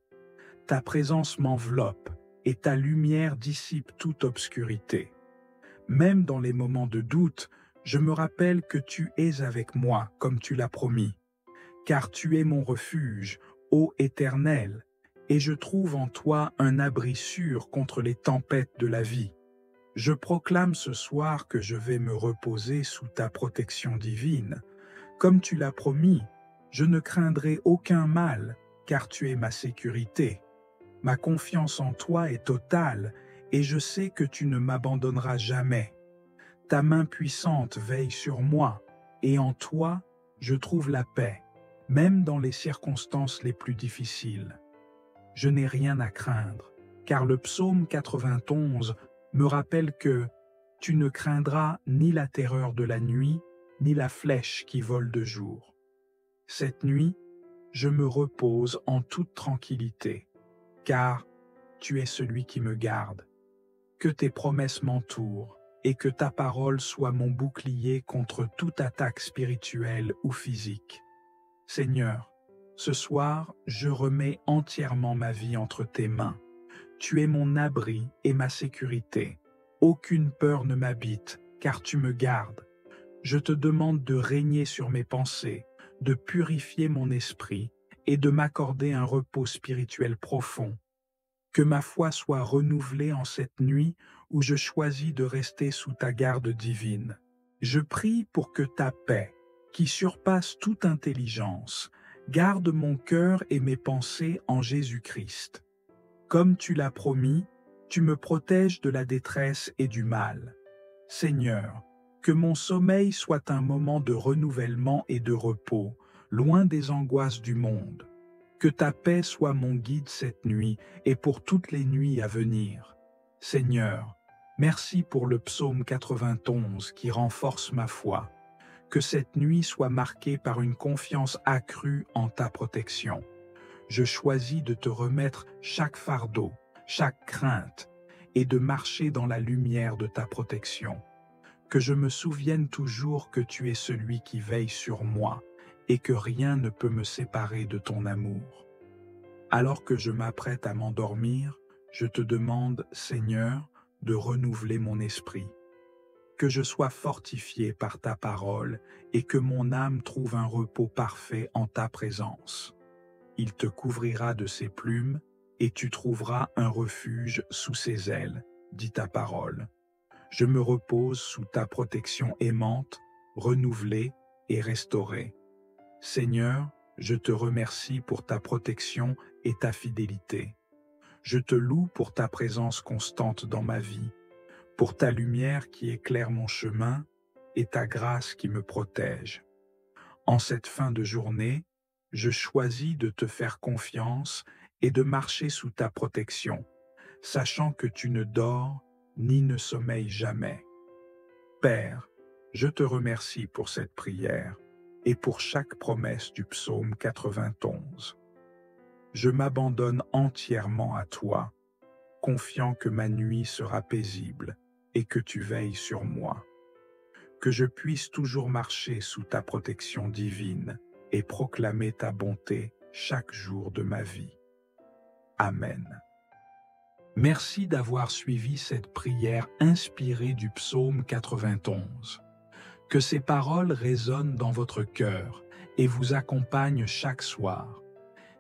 Ta présence m'enveloppe et ta lumière dissipe toute obscurité. Même dans les moments de doute, je me rappelle que tu es avec moi comme tu l'as promis. Car tu es mon refuge, ô Éternel, et je trouve en toi un abri sûr contre les tempêtes de la vie. Je proclame ce soir que je vais me reposer sous ta protection divine. Comme tu l'as promis, je ne craindrai aucun mal, car tu es ma sécurité. Ma confiance en toi est totale, et je sais que tu ne m'abandonneras jamais. Ta main puissante veille sur moi, et en toi, je trouve la paix, même dans les circonstances les plus difficiles. Je n'ai rien à craindre, car le psaume 91 me rappelle que « Tu ne craindras ni la terreur de la nuit, ni la flèche qui vole de jour. » Cette nuit, je me repose en toute tranquillité, car tu es celui qui me garde. Que tes promesses m'entourent et que ta parole soit mon bouclier contre toute attaque spirituelle ou physique. Seigneur, ce soir, je remets entièrement ma vie entre tes mains. Tu es mon abri et ma sécurité. Aucune peur ne m'habite, car tu me gardes. Je te demande de régner sur mes pensées, de purifier mon esprit et de m'accorder un repos spirituel profond. Que ma foi soit renouvelée en cette nuit où je choisis de rester sous ta garde divine. Je prie pour que ta paix, qui surpasse toute intelligence, garde mon cœur et mes pensées en Jésus-Christ. Comme tu l'as promis, tu me protèges de la détresse et du mal. Seigneur, que mon sommeil soit un moment de renouvellement et de repos, loin des angoisses du monde. Que ta paix soit mon guide cette nuit et pour toutes les nuits à venir. Seigneur, merci pour le psaume 91 qui renforce ma foi. Que cette nuit soit marquée par une confiance accrue en ta protection. Je choisis de te remettre chaque fardeau, chaque crainte, et de marcher dans la lumière de ta protection. Que je me souvienne toujours que tu es celui qui veille sur moi, et que rien ne peut me séparer de ton amour. Alors que je m'apprête à m'endormir, je te demande, Seigneur, de renouveler mon esprit. Que je sois fortifié par ta parole et que mon âme trouve un repos parfait en ta présence. Il te couvrira de ses plumes et tu trouveras un refuge sous ses ailes, dit ta parole. Je me repose sous ta protection aimante, renouvelée et restaurée. Seigneur, je te remercie pour ta protection et ta fidélité. Je te loue pour ta présence constante dans ma vie, pour ta lumière qui éclaire mon chemin et ta grâce qui me protège. En cette fin de journée, je choisis de te faire confiance et de marcher sous ta protection, sachant que tu ne dors ni ne sommeilles jamais. Père, je te remercie pour cette prière et pour chaque promesse du psaume 91. Je m'abandonne entièrement à toi, confiant que ma nuit sera paisible et que tu veilles sur moi. Que je puisse toujours marcher sous ta protection divine et proclamer ta bonté chaque jour de ma vie. Amen. Merci d'avoir suivi cette prière inspirée du psaume 91. Que ces paroles résonnent dans votre cœur et vous accompagne chaque soir.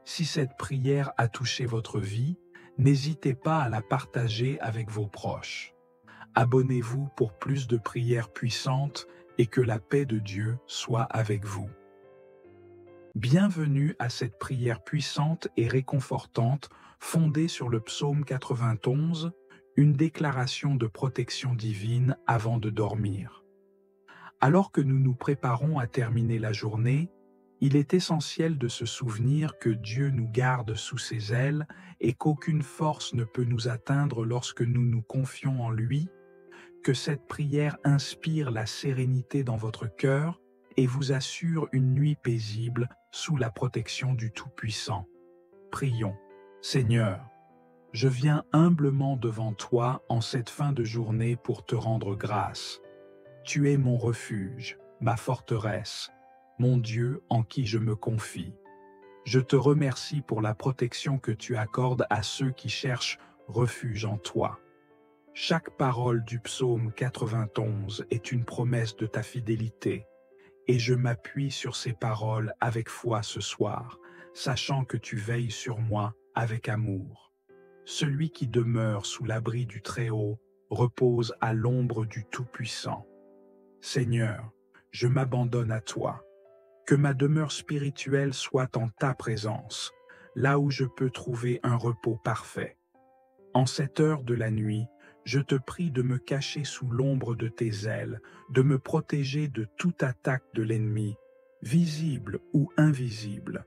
Si cette prière a touché votre vie, n'hésitez pas à la partager avec vos proches. Abonnez-vous pour plus de prières puissantes et que la paix de Dieu soit avec vous. Bienvenue à cette prière puissante et réconfortante fondée sur le psaume 91, une déclaration de protection divine avant de dormir. Alors que nous nous préparons à terminer la journée, il est essentiel de se souvenir que Dieu nous garde sous ses ailes et qu'aucune force ne peut nous atteindre lorsque nous nous confions en lui, que cette prière inspire la sérénité dans votre cœur et vous assure une nuit paisible sous la protection du Tout-Puissant. Prions. Seigneur, je viens humblement devant toi en cette fin de journée pour te rendre grâce. Tu es mon refuge, ma forteresse, mon Dieu en qui je me confie. Je te remercie pour la protection que tu accordes à ceux qui cherchent refuge en toi. Chaque parole du psaume 91 est une promesse de ta fidélité, et je m'appuie sur ces paroles avec foi ce soir, sachant que tu veilles sur moi avec amour. Celui qui demeure sous l'abri du Très-Haut repose à l'ombre du Tout-Puissant. Seigneur, je m'abandonne à toi. Que ma demeure spirituelle soit en ta présence, là où je peux trouver un repos parfait. En cette heure de la nuit, je te prie de me cacher sous l'ombre de tes ailes, de me protéger de toute attaque de l'ennemi, visible ou invisible.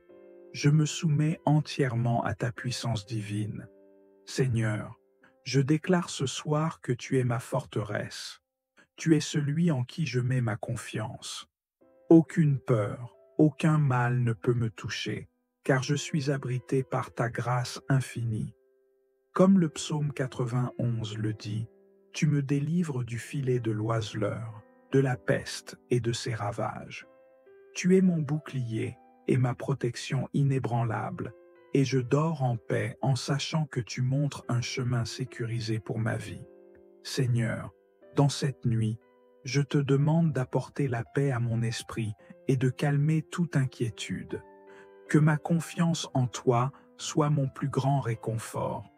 Je me soumets entièrement à ta puissance divine. Seigneur, je déclare ce soir que tu es ma forteresse. Tu es celui en qui je mets ma confiance. Aucune peur, aucun mal ne peut me toucher, car je suis abrité par ta grâce infinie. Comme le psaume 91 le dit, tu me délivres du filet de l'oiseleur, de la peste et de ses ravages. Tu es mon bouclier et ma protection inébranlable, et je dors en paix en sachant que tu montres un chemin sécurisé pour ma vie. Seigneur, dans cette nuit, je te demande d'apporter la paix à mon esprit et de calmer toute inquiétude. Que ma confiance en toi soit mon plus grand réconfort.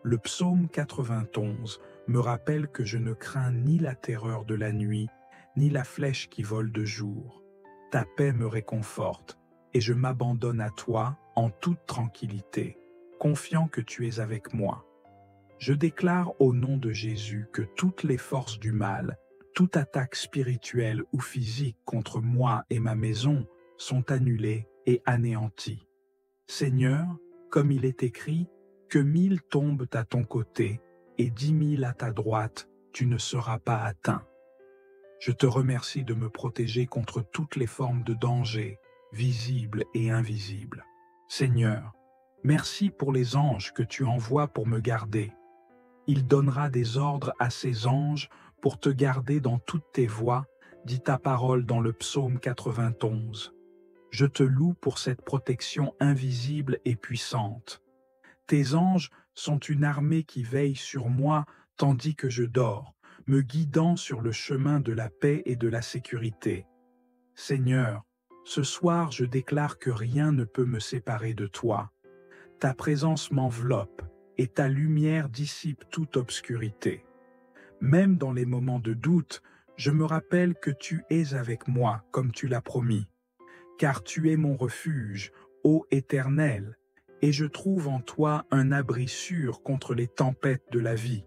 Le psaume 91 me rappelle que je ne crains ni la terreur de la nuit, ni la flèche qui vole de jour. Ta paix me réconforte, et je m'abandonne à toi en toute tranquillité, confiant que tu es avec moi. Je déclare au nom de Jésus que toutes les forces du mal, toute attaque spirituelle ou physique contre moi et ma maison sont annulées et anéanties. Seigneur, comme il est écrit, que 1000 tombent à ton côté et 10 000 à ta droite, tu ne seras pas atteint. Je te remercie de me protéger contre toutes les formes de danger, visibles et invisibles. Seigneur, merci pour les anges que tu envoies pour me garder. Il donnera des ordres à ses anges pour te garder dans toutes tes voies, dit ta parole dans le psaume 91. Je te loue pour cette protection invisible et puissante. Tes anges sont une armée qui veille sur moi tandis que je dors, me guidant sur le chemin de la paix et de la sécurité. Seigneur, ce soir je déclare que rien ne peut me séparer de toi. Ta présence m'enveloppe et ta lumière dissipe toute obscurité. Même dans les moments de doute, je me rappelle que tu es avec moi comme tu l'as promis. Car tu es mon refuge, ô Éternel, et je trouve en toi un abri sûr contre les tempêtes de la vie.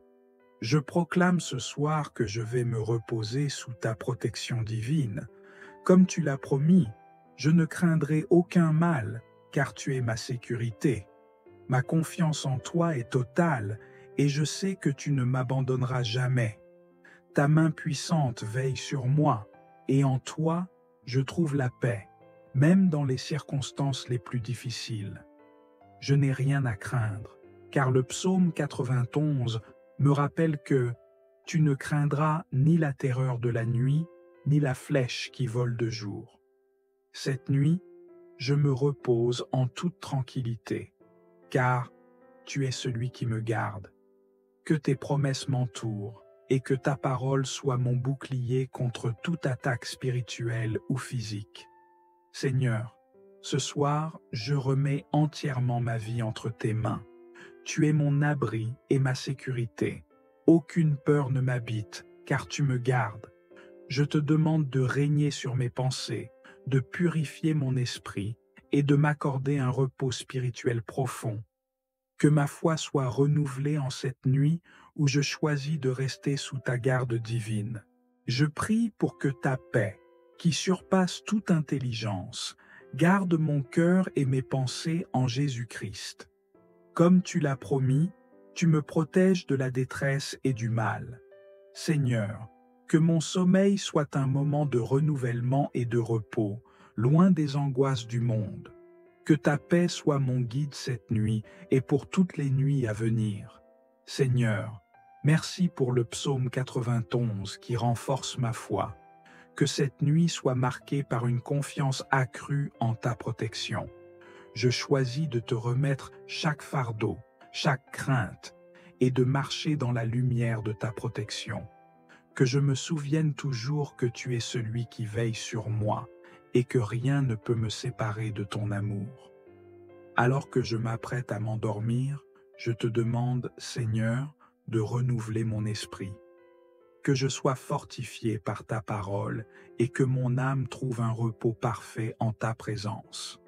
Je proclame ce soir que je vais me reposer sous ta protection divine. Comme tu l'as promis, je ne craindrai aucun mal, car tu es ma sécurité. Ma confiance en toi est totale, et je sais que tu ne m'abandonneras jamais. Ta main puissante veille sur moi, et en toi, je trouve la paix, même dans les circonstances les plus difficiles. Je n'ai rien à craindre, car le psaume 91 me rappelle que tu ne craindras ni la terreur de la nuit, ni la flèche qui vole de jour. Cette nuit, je me repose en toute tranquillité, car tu es celui qui me garde. Que tes promesses m'entourent, et que ta parole soit mon bouclier contre toute attaque spirituelle ou physique. Seigneur, Ce soir, je remets entièrement ma vie entre tes mains. Tu es mon abri et ma sécurité. Aucune peur ne m'habite, car tu me gardes. Je te demande de régner sur mes pensées, de purifier mon esprit et de m'accorder un repos spirituel profond. Que ma foi soit renouvelée en cette nuit où je choisis de rester sous ta garde divine. Je prie pour que ta paix, qui surpasse toute intelligence, garde mon cœur et mes pensées en Jésus-Christ. Comme tu l'as promis, tu me protèges de la détresse et du mal. Seigneur, que mon sommeil soit un moment de renouvellement et de repos, loin des angoisses du monde. Que ta paix soit mon guide cette nuit et pour toutes les nuits à venir. Seigneur, merci pour le psaume 91 qui renforce ma foi. Que cette nuit soit marquée par une confiance accrue en ta protection. Je choisis de te remettre chaque fardeau, chaque crainte, et de marcher dans la lumière de ta protection. Que je me souvienne toujours que tu es celui qui veille sur moi, et que rien ne peut me séparer de ton amour. Alors que je m'apprête à m'endormir, je te demande, Seigneur, de renouveler mon esprit. Que je sois fortifié par ta parole et que mon âme trouve un repos parfait en ta présence.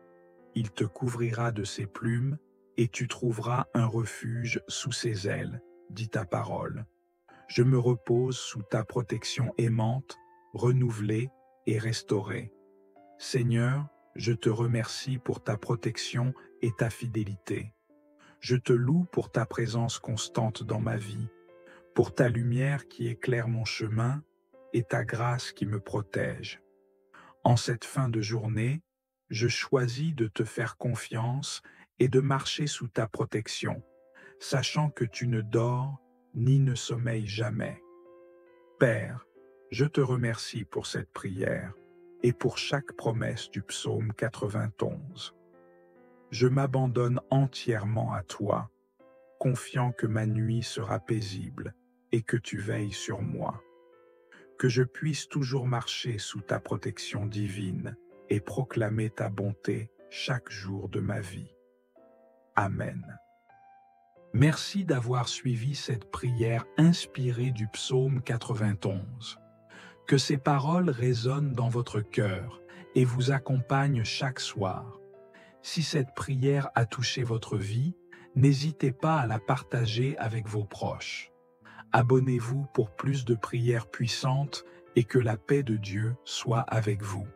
Il te couvrira de ses plumes et tu trouveras un refuge sous ses ailes, dit ta parole. Je me repose sous ta protection aimante, renouvelée et restaurée. Seigneur, je te remercie pour ta protection et ta fidélité. Je te loue pour ta présence constante dans ma vie, pour ta lumière qui éclaire mon chemin et ta grâce qui me protège. En cette fin de journée, je choisis de te faire confiance et de marcher sous ta protection, sachant que tu ne dors ni ne sommeilles jamais. Père, je te remercie pour cette prière et pour chaque promesse du psaume 91. Je m'abandonne entièrement à toi, confiant que ma nuit sera paisible et que tu veilles sur moi. Que je puisse toujours marcher sous ta protection divine et proclamer ta bonté chaque jour de ma vie. Amen. Merci d'avoir suivi cette prière inspirée du psaume 91. Que ces paroles résonnent dans votre cœur et vous accompagnent chaque soir. Si cette prière a touché votre vie, n'hésitez pas à la partager avec vos proches. Abonnez-vous pour plus de prières puissantes et que la paix de Dieu soit avec vous.